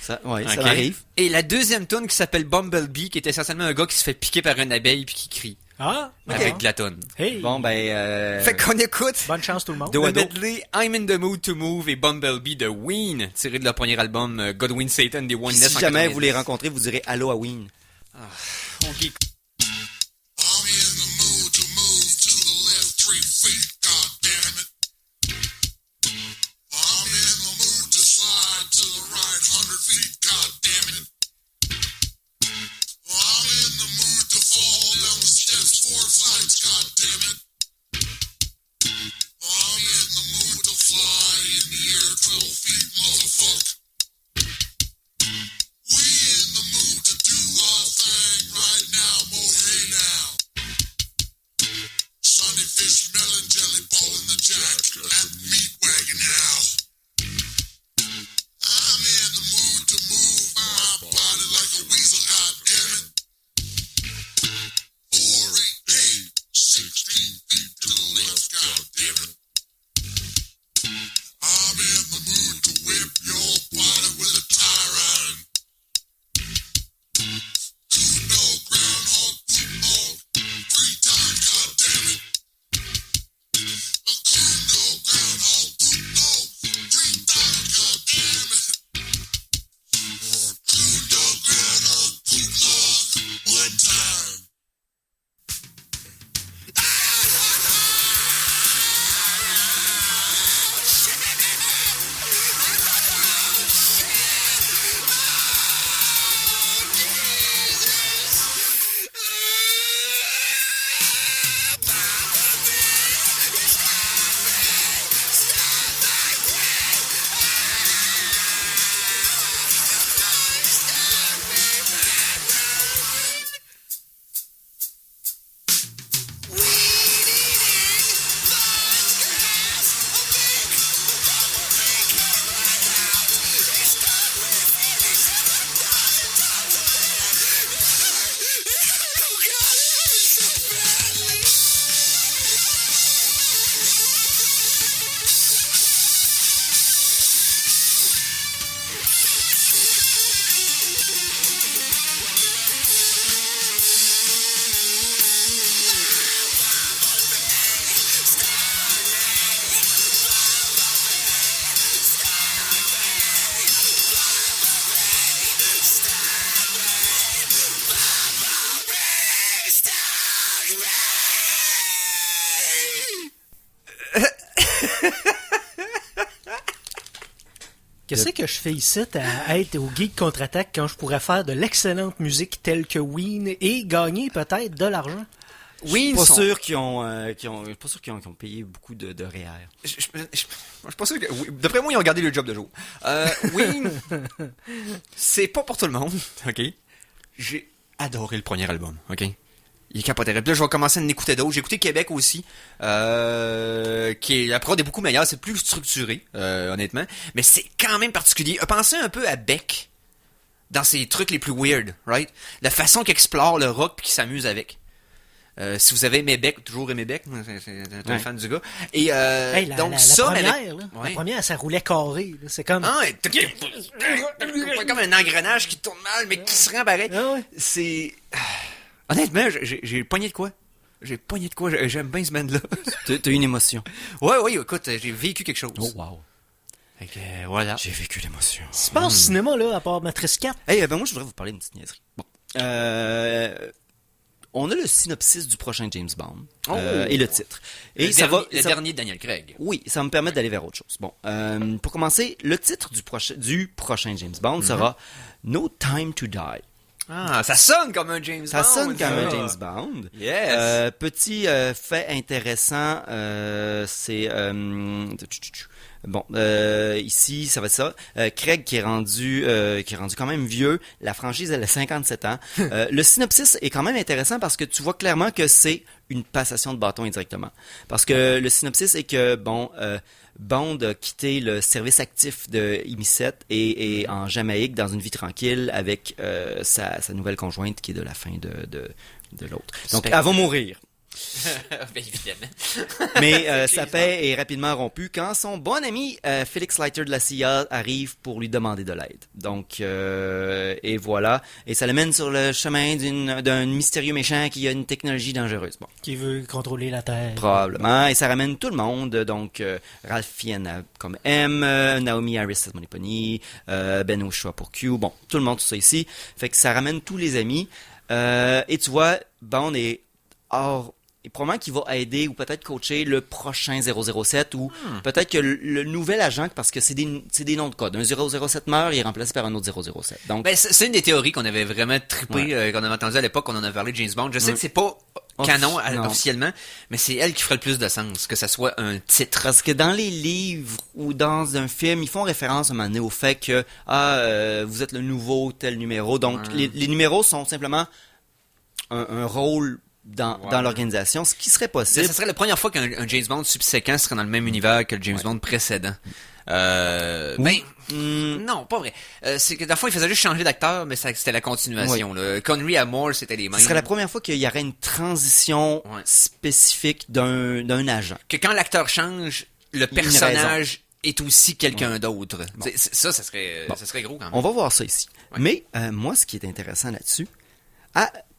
Speaker 5: Ça
Speaker 3: OK?
Speaker 5: arrive.
Speaker 3: Et la deuxième tonne qui s'appelle Bumblebee, qui est essentiellement un gars qui se fait piquer par une abeille puis qui crie.
Speaker 4: Ah,
Speaker 3: Avec de la tonne.
Speaker 4: hey,
Speaker 5: Bon, ben...
Speaker 3: Fait qu'on écoute
Speaker 4: bonne chance tout le monde.
Speaker 5: Dos à
Speaker 3: le
Speaker 5: dos.
Speaker 3: medley I'm in the mood to move et Bumblebee de Ween, tiré de leur premier album God Ween Satan des One
Speaker 5: Puis
Speaker 3: Ness
Speaker 5: si jamais vous les rencontrez, vous direz Allô à Ween.
Speaker 3: OK.
Speaker 6: I'm in the mood to move to the left 3 feet, god damn it. I'm in the mood to slide to the right 100 feet, god damn it. I'm in the mood to fall down the steps 4 flights, god damn it. I'm in the mood to fly in the air 12 feet, motherfucker. We in the mood to do
Speaker 4: Qu'est-ce que je fais ici à être au Geek Contre-Attaque quand je pourrais faire de l'excellente musique telle que Ween et gagner peut-être de l'argent?
Speaker 3: Oui,
Speaker 5: Pas sûr qu'ils ont payé beaucoup de REER.
Speaker 3: Je suis pas sûr que... oui, d'après moi, ils ont gardé le job de jour. Oui, c'est pas pour tout le monde, ok? J'ai adoré le premier album, ok? Il est capoté. Puis là, je vais commencer à en écouter d'autres. J'ai écouté Québec aussi, qui est... La prod est beaucoup meilleure, c'est plus structuré, honnêtement. Mais c'est quand même particulier. Pensez un peu à Beck, dans ses trucs les plus weird, right? La façon qu'il explore le rock puis qu'il s'amuse avec. Si vous avez aimé Beck, toujours aimé Beck, c'est un fan du gars. Et
Speaker 4: Hey,
Speaker 3: donc
Speaker 4: la
Speaker 3: ça,
Speaker 4: première,
Speaker 3: avec...
Speaker 4: là,
Speaker 3: Ouais.
Speaker 4: la première, ça roulait carré. Là. C'est comme...
Speaker 3: Ah, comme un engrenage qui tourne mal, mais qui se rend pareil.
Speaker 4: Ah ouais.
Speaker 3: C'est... Honnêtement, j'ai pogné de quoi? J'ai pogné de quoi? J'aime bien ce band-là.
Speaker 5: T'as eu une émotion.
Speaker 3: Ouais, écoute, j'ai vécu quelque chose.
Speaker 5: Oh, wow.
Speaker 3: Fait que, voilà.
Speaker 5: J'ai vécu l'émotion.
Speaker 4: Qu'est-ce qui se passe au cinéma, là, à part Matrice 4?
Speaker 5: Hey, ben moi, je voudrais vous parler d'une petite niaiserie. Bon. On a le synopsis du prochain James Bond et le titre. Et
Speaker 3: Le
Speaker 5: ça
Speaker 3: dernier,
Speaker 5: va...
Speaker 3: le
Speaker 5: ça-
Speaker 3: dernier de Daniel Craig.
Speaker 5: Oui, ça va me permettre d'aller vers autre chose. Bon, pour commencer, le titre du prochain James Bond sera No Time to Die.
Speaker 3: Ah, ça sonne comme un James Bond.
Speaker 5: Ça sonne comme un
Speaker 3: ça.
Speaker 5: James Bond.
Speaker 3: Yes.
Speaker 5: Petit fait intéressant, c'est... Bon, ici, ça va être ça. Craig qui est rendu quand même vieux. La franchise, elle a 57 ans. Le synopsis est quand même intéressant parce que tu vois clairement que c'est une passation de bâton indirectement. Parce que le synopsis est que, bon... Bond a quitté le service actif de MI7 et en Jamaïque dans une vie tranquille avec sa nouvelle conjointe qui est de la fin de l'autre. Donc, elle va mourir.
Speaker 3: Bien évidemment.
Speaker 5: Mais sa paix est rapidement rompue quand son bon ami Felix Leiter de la CIA arrive pour lui demander de l'aide. Donc, et voilà. Et ça le mène sur le chemin d'un mystérieux méchant qui a une technologie dangereuse. Bon.
Speaker 4: Qui veut contrôler la Terre.
Speaker 5: Probablement. Et ça ramène tout le monde. Donc, Ralph Fiennes comme M, Naomi Harris as Money Pony, Ben Whishaw pour Q. Bon, tout le monde, tout ça ici. Fait que ça ramène tous les amis. Et tu vois, Bond est hors... Et probablement qu'il va aider ou peut-être coacher le prochain 007 ou peut-être que le nouvel agent, parce que c'est des noms de code. Un 007 meurt, il est remplacé par un autre 007. Donc,
Speaker 3: Ben, c'est une des théories qu'on avait vraiment trippé, qu'on avait entendu à l'époque, qu'on en a parlé de James Bond. Je sais que c'est pas canon
Speaker 5: non.
Speaker 3: officiellement, mais c'est elle qui ferait le plus de sens, que ça soit un titre.
Speaker 5: parce que dans les livres ou dans un film, ils font référence à un moment donné au fait que vous êtes le nouveau tel numéro. Donc, les numéros sont simplement un rôle dans l'organisation, ce qui serait possible.
Speaker 3: Ça serait la première fois qu'un James Bond subséquent serait dans le même univers que le James Bond précédent. Non, pas vrai. C'est que, dans le fond, il faisait juste changer d'acteur, mais c'était la continuation, là. Connery à Moore, c'était les mêmes.
Speaker 5: Ce serait la première fois qu'il y aurait une transition spécifique d'un agent.
Speaker 3: Que quand l'acteur change, le personnage est aussi quelqu'un d'autre.
Speaker 5: Bon.
Speaker 3: Ça serait gros quand même.
Speaker 5: On va voir ça ici.
Speaker 3: Ouais.
Speaker 5: Mais moi, ce qui est intéressant là-dessus,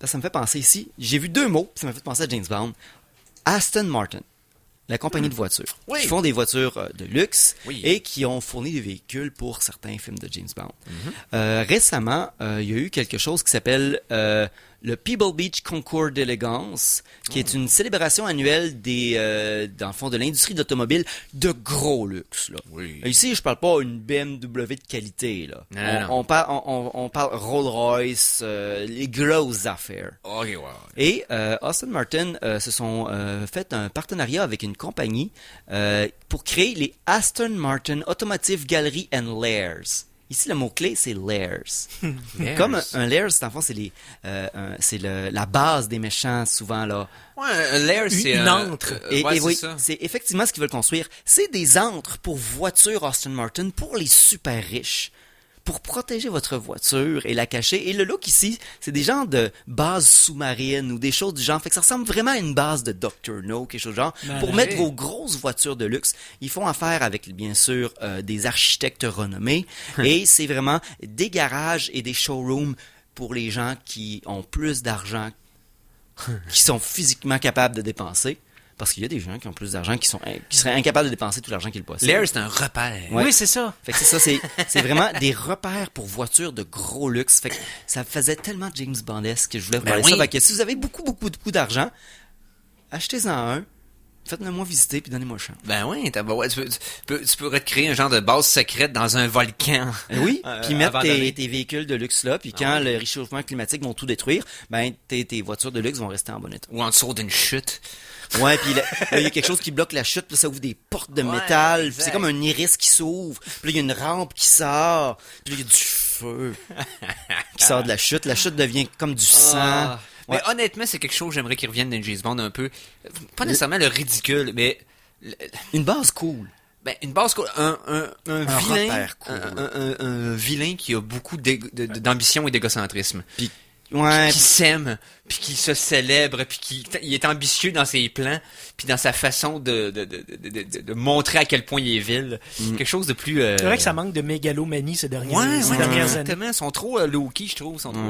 Speaker 5: ça me fait penser ici, j'ai vu deux mots, ça m'a fait penser à James Bond. Aston Martin, la compagnie de voitures,
Speaker 3: Oui.
Speaker 5: qui font des voitures de luxe
Speaker 3: Oui.
Speaker 5: et qui ont fourni des véhicules pour certains films de James Bond. Récemment, il y a eu quelque chose qui s'appelle le Pebble Beach Concours d'élégance, qui est une célébration annuelle dans le fond, de l'industrie d'automobile de gros luxe. Là.
Speaker 3: Oui.
Speaker 5: Ici, je parle pas une BMW de qualité. Là.
Speaker 3: Non.
Speaker 5: On parle Rolls-Royce, les grosses affaires.
Speaker 3: Ok, wow.
Speaker 5: Et Aston Martin se sont fait un partenariat avec une compagnie pour créer les Aston Martin Automotive Gallery and Lairs. Ici, le mot-clé, c'est Lairs. Comme un Lairs, en fond, c'est la base des méchants, souvent, là.
Speaker 3: Ouais, un lair, c'est
Speaker 4: Une antre.
Speaker 5: Et
Speaker 3: ouais,
Speaker 5: oui,
Speaker 3: c'est ça.
Speaker 5: c'est effectivement ce qu'ils veulent construire. C'est des antres pour voitures Aston Martin, pour les super riches. Pour protéger votre voiture et la cacher. Et le look ici, c'est des genres de bases sous-marines ou des choses du genre. Fait que ça ressemble vraiment à une base de Dr. No, quelque chose du genre.
Speaker 4: Ben,
Speaker 5: Pour mettre vos grosses voitures de luxe, ils font affaire avec, bien sûr, des architectes renommés. Et c'est vraiment des garages et des showrooms pour les gens qui ont plus d'argent, qui sont physiquement capables de dépenser. Parce qu'il y a des gens qui ont plus d'argent qui seraient incapables de dépenser tout l'argent qu'ils possèdent.
Speaker 3: Lair, c'est un repère.
Speaker 5: Ouais.
Speaker 4: Oui, c'est ça.
Speaker 5: Fait que c'est ça, c'est vraiment des repères pour voitures de gros luxe. Fait que ça faisait tellement James Bondesque que je voulais vous parler de ça.
Speaker 3: oui.
Speaker 5: Fait que si vous avez beaucoup d'argent, achetez-en un. Faites-le moi visiter puis donnez-moi le champ.
Speaker 3: Ben oui, tu pourrais te créer un genre de base secrète dans un volcan.
Speaker 5: Oui, puis mettre
Speaker 3: abandonné.
Speaker 5: tes véhicules de luxe là, puis quand le réchauffement climatique vont tout détruire, ben tes voitures de luxe vont rester en bon état.
Speaker 3: Ou en dessous d'une chute.
Speaker 5: Ouais, puis là, il y a quelque chose qui bloque la chute, puis là, ça ouvre des portes de
Speaker 3: Ouais,
Speaker 5: métal,
Speaker 3: exact.
Speaker 5: puis c'est comme un iris qui s'ouvre, puis là, il y a une rampe qui sort, puis là, il y a du feu qui sort de la chute devient comme du sang.
Speaker 3: Ah.
Speaker 5: Ouais.
Speaker 3: Mais honnêtement, c'est quelque chose que j'aimerais qu'il revienne dans James Bond un peu. Pas nécessairement le ridicule, mais
Speaker 5: Une base cool.
Speaker 3: ben, une base, un vilain,
Speaker 5: repère cool.
Speaker 3: un vilain qui a beaucoup d'ambition et d'égocentrisme.
Speaker 5: Puis, ouais,
Speaker 3: Qui s'aime, puis qui se célèbre, puis il est ambitieux dans ses plans, puis dans sa façon de montrer à quel point il est vil. Quelque chose de plus...
Speaker 4: C'est vrai que ça manque de mégalomanie ces dernières,
Speaker 3: Ouais,
Speaker 4: ces dernières années.
Speaker 3: exactement. Ils sont trop low-key, je trouve. Ils sont trop,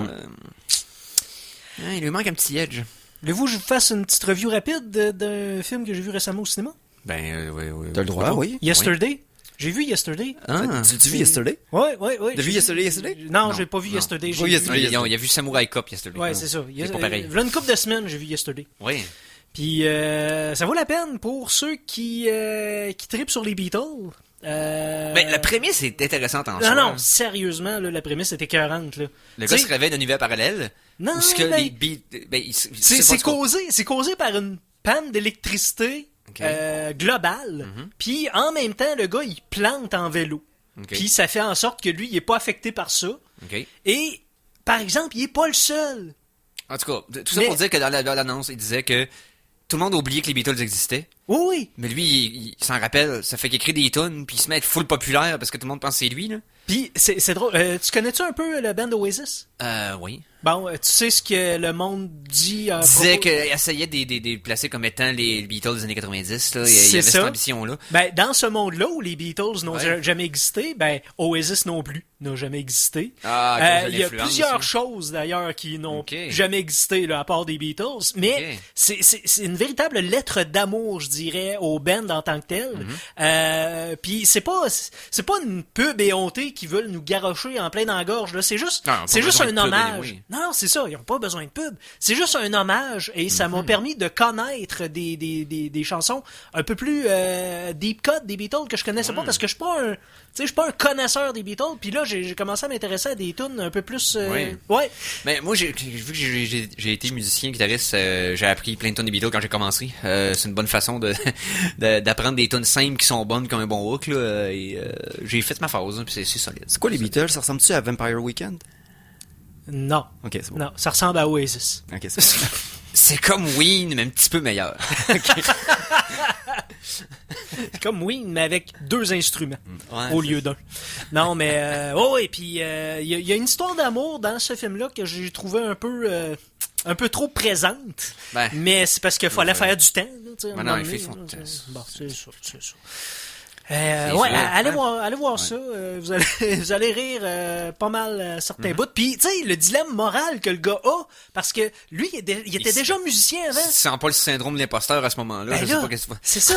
Speaker 3: ouais, il lui manque un petit edge.
Speaker 4: Voulez-vous que je vous fasse une petite review rapide d'un film que j'ai vu récemment au cinéma?
Speaker 3: Ben, oui.
Speaker 5: t'as le droit, oui.
Speaker 4: Yesterday. J'ai vu Yesterday.
Speaker 3: Ah,
Speaker 5: Tu l'as vu Yesterday?
Speaker 4: Ouais.
Speaker 5: T'as vu Yesterday?
Speaker 4: Non, j'ai pas vu Yesterday. J'ai
Speaker 5: Oui,
Speaker 4: vu-
Speaker 5: Yesterday.
Speaker 3: il a vu Samurai Cop yesterday.
Speaker 4: Ouais, c'est ça.
Speaker 3: C'est pas pareil.
Speaker 4: Voilà une couple de semaines, j'ai vu Yesterday.
Speaker 3: Oui.
Speaker 4: Puis ça vaut la peine pour ceux qui trippent sur les Beatles.
Speaker 3: Ben, la prémisse est intéressante en soi.
Speaker 4: Non, sérieusement, là, la prémisse était écœurante. Là.
Speaker 3: Le gars
Speaker 4: T'sais,
Speaker 3: se réveille d'un univers parallèle.
Speaker 4: Non,
Speaker 3: Où ce que
Speaker 4: ben,
Speaker 3: les ben,
Speaker 4: c'est causé par une panne d'électricité
Speaker 3: Ok.
Speaker 4: globale. Puis en même temps, le gars, il plante en vélo.
Speaker 3: Ok.
Speaker 4: Puis ça fait en sorte que lui, il est pas affecté par ça.
Speaker 3: OK.
Speaker 4: Et, par exemple, il est pas le seul.
Speaker 3: En tout cas, tout ça
Speaker 4: Mais-
Speaker 3: pour dire que dans l'annonce, il disait que tout le monde a oublié que les Beatles existaient.
Speaker 4: Oui.
Speaker 3: Mais lui, il s'en rappelle. Ça fait qu'il écrit des tunes, puis il se met à être full populaire parce que tout le monde pense que c'est lui, là.
Speaker 4: Puis c'est drôle. Tu connais-tu un peu le band Oasis?
Speaker 3: Oui.
Speaker 4: Bon, tu sais ce que le monde dit à
Speaker 3: Disait
Speaker 4: propos-
Speaker 3: qu'il essayait de placer comme étant les Beatles des années 90, là. Il y
Speaker 4: C'est
Speaker 3: avait
Speaker 4: ça.
Speaker 3: cette ambition-là.
Speaker 4: Ben, dans ce monde-là où les Beatles n'ont
Speaker 3: Ouais.
Speaker 4: jamais existé, ben, Oasis non plus n'a jamais existé.
Speaker 3: Ah, à cause de
Speaker 4: Il y a
Speaker 3: l'influence,
Speaker 4: plusieurs
Speaker 3: là.
Speaker 4: choses, d'ailleurs, qui n'ont
Speaker 3: Ok.
Speaker 4: jamais existé, là, à part des Beatles. Mais
Speaker 3: Ok.
Speaker 4: c'est une véritable lettre d'amour, je dirais, au band en tant que tel.
Speaker 3: Mhm.
Speaker 4: Puis c'est pas une pub éhontée qui veulent nous garrocher en plein dans la gorge, là. C'est juste,
Speaker 3: Non, pas
Speaker 4: c'est juste
Speaker 3: besoin
Speaker 4: un
Speaker 3: de pub,
Speaker 4: hommage.
Speaker 3: anyway.
Speaker 4: Non, c'est ça. Ils ont pas besoin de pub. C'est juste un hommage et ça
Speaker 3: Mhm.
Speaker 4: m'a permis de connaître des chansons un peu plus deep cut des Beatles que je connaissais pas parce que je suis pas un connaisseur des Beatles. Puis là, j'ai commencé à m'intéresser à des tunes un peu plus.
Speaker 3: Oui.
Speaker 4: Ouais.
Speaker 3: Mais moi, vu que j'ai été musicien, guitariste, j'ai appris plein de tunes des Beatles quand j'ai commencé. C'est une bonne façon d'apprendre des tunes simples qui sont bonnes comme un bon hook, là. J'ai fait ma phase, hein, puis c'est solide.
Speaker 5: C'est quoi les Beatles? Ça ressemble-tu à Vampire Weekend?
Speaker 4: Non.
Speaker 5: Ok, c'est bon.
Speaker 4: Non, ça ressemble à Oasis.
Speaker 5: Ok, c'est bon.
Speaker 3: C'est comme Ween, mais un petit peu meilleur.
Speaker 4: C'est comme Ween, mais avec 2 instruments
Speaker 3: Ouais,
Speaker 4: au lieu d'un. Non, mais et puis il y a une histoire d'amour dans ce film-là que j'ai trouvé un peu trop présente.
Speaker 3: Ben,
Speaker 4: Mais c'est parce qu'il fallait faire du temps. Là, tu sais, à un
Speaker 3: Ben
Speaker 4: moment
Speaker 3: non, il
Speaker 4: donné,
Speaker 3: fait son
Speaker 4: là,
Speaker 3: temps.
Speaker 4: Bon, c'est ça.
Speaker 3: C'est
Speaker 4: Ouais,
Speaker 3: ça,
Speaker 4: allez
Speaker 3: hein?
Speaker 4: voir ça. Vous allez rire pas mal certains bouts. Puis, tu sais, le dilemme moral que le gars a, parce que lui, il était déjà musicien avant.
Speaker 3: Tu sens pas le syndrome de l'imposteur à ce moment-là.
Speaker 4: Ben
Speaker 3: je sais
Speaker 4: là,
Speaker 3: pas qu'est-ce que
Speaker 4: c'est ça.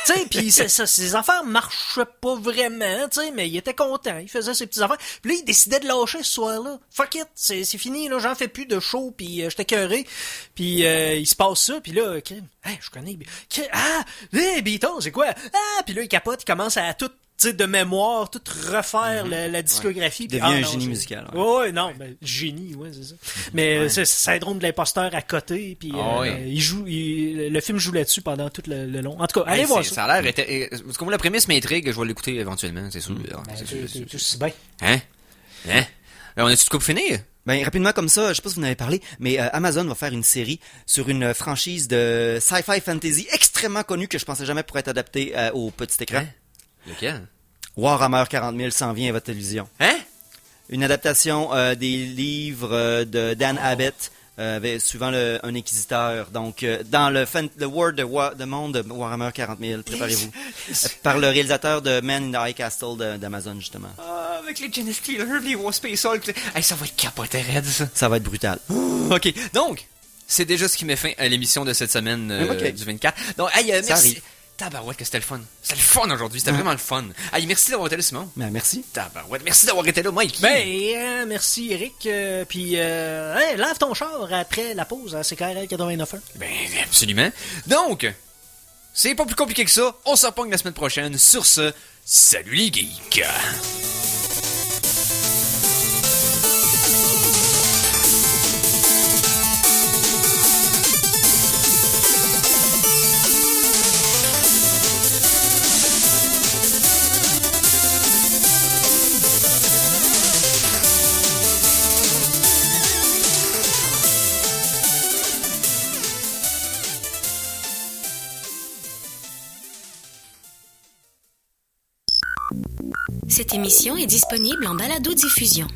Speaker 4: Tu sais, puis ses affaires marchaient pas vraiment, tu sais, mais il était content. Il faisait ses petites affaires. Puis là, il décidait de lâcher ce soir-là. Fuck it, c'est fini, là, j'en fais plus de show, puis j'étais écœuré. Puis il se passe ça, puis là, hey, je connais. Les Beatles, c'est quoi? Ah, puis là, il capote, il commence à tout, tu sais, de mémoire, tout refaire la discographie.
Speaker 5: Il
Speaker 4: puis,
Speaker 5: devient un
Speaker 4: non,
Speaker 5: génie
Speaker 4: c'est-
Speaker 5: musical.
Speaker 4: Ouais, non, ben, génie, ouais, c'est ça. Mais c'est syndrome de l'imposteur à côté, puis
Speaker 3: Ah ouais.
Speaker 4: le film joue là-dessus pendant tout le long. En tout cas, allez
Speaker 3: Hey,
Speaker 4: voir
Speaker 3: c'est-
Speaker 4: ça.
Speaker 3: Ça a l'air... Parce que moi, la prémisse m'intrigue, je vais l'écouter éventuellement, c'est sûr. C'est sûr, c'est sûr.
Speaker 4: C'est bien.
Speaker 3: Hein? On a-tu de coupe finir?
Speaker 5: Ben, rapidement comme ça, je sais pas si vous en avez parlé, mais Amazon va faire une série sur une franchise de sci-fi fantasy extrêmement connue que je pensais jamais pourrait être adaptée au petit écran.
Speaker 3: Hein? Lequel?
Speaker 5: Warhammer 40 000 s'en vient à votre télévision.
Speaker 3: Hein?
Speaker 5: Une adaptation des livres de Dan Abbott, suivant un inquisiteur. Donc, dans le monde de Warhammer 40 000, préparez-vous. Par le réalisateur de Man in the High Castle d'Amazon, justement.
Speaker 3: Ah, avec les Genesis Stealer, les War Space Hulk. Hey, ça va être capoté raide, ça.
Speaker 5: Ça va être brutal.
Speaker 3: OK, donc, c'est déjà ce qui met fin à l'émission de cette semaine
Speaker 5: Ok.
Speaker 3: du 24. Donc, hey, merci.
Speaker 5: arrive.
Speaker 3: Tabarouette que c'était le fun. C'était le fun aujourd'hui, c'était vraiment le fun. Hey, merci d'avoir été là, Simon.
Speaker 5: Ben, merci.
Speaker 3: Tabarouette, merci d'avoir été là, Mike.
Speaker 4: Ben, merci Eric. Puis, hey, lave ton char après la pause à CKRL 89.1.
Speaker 3: Ben, absolument. Donc, C'est pas plus compliqué que ça. On se repogne la semaine prochaine. Sur ce, salut les geeks!
Speaker 8: Cette émission est disponible en balado-diffusion.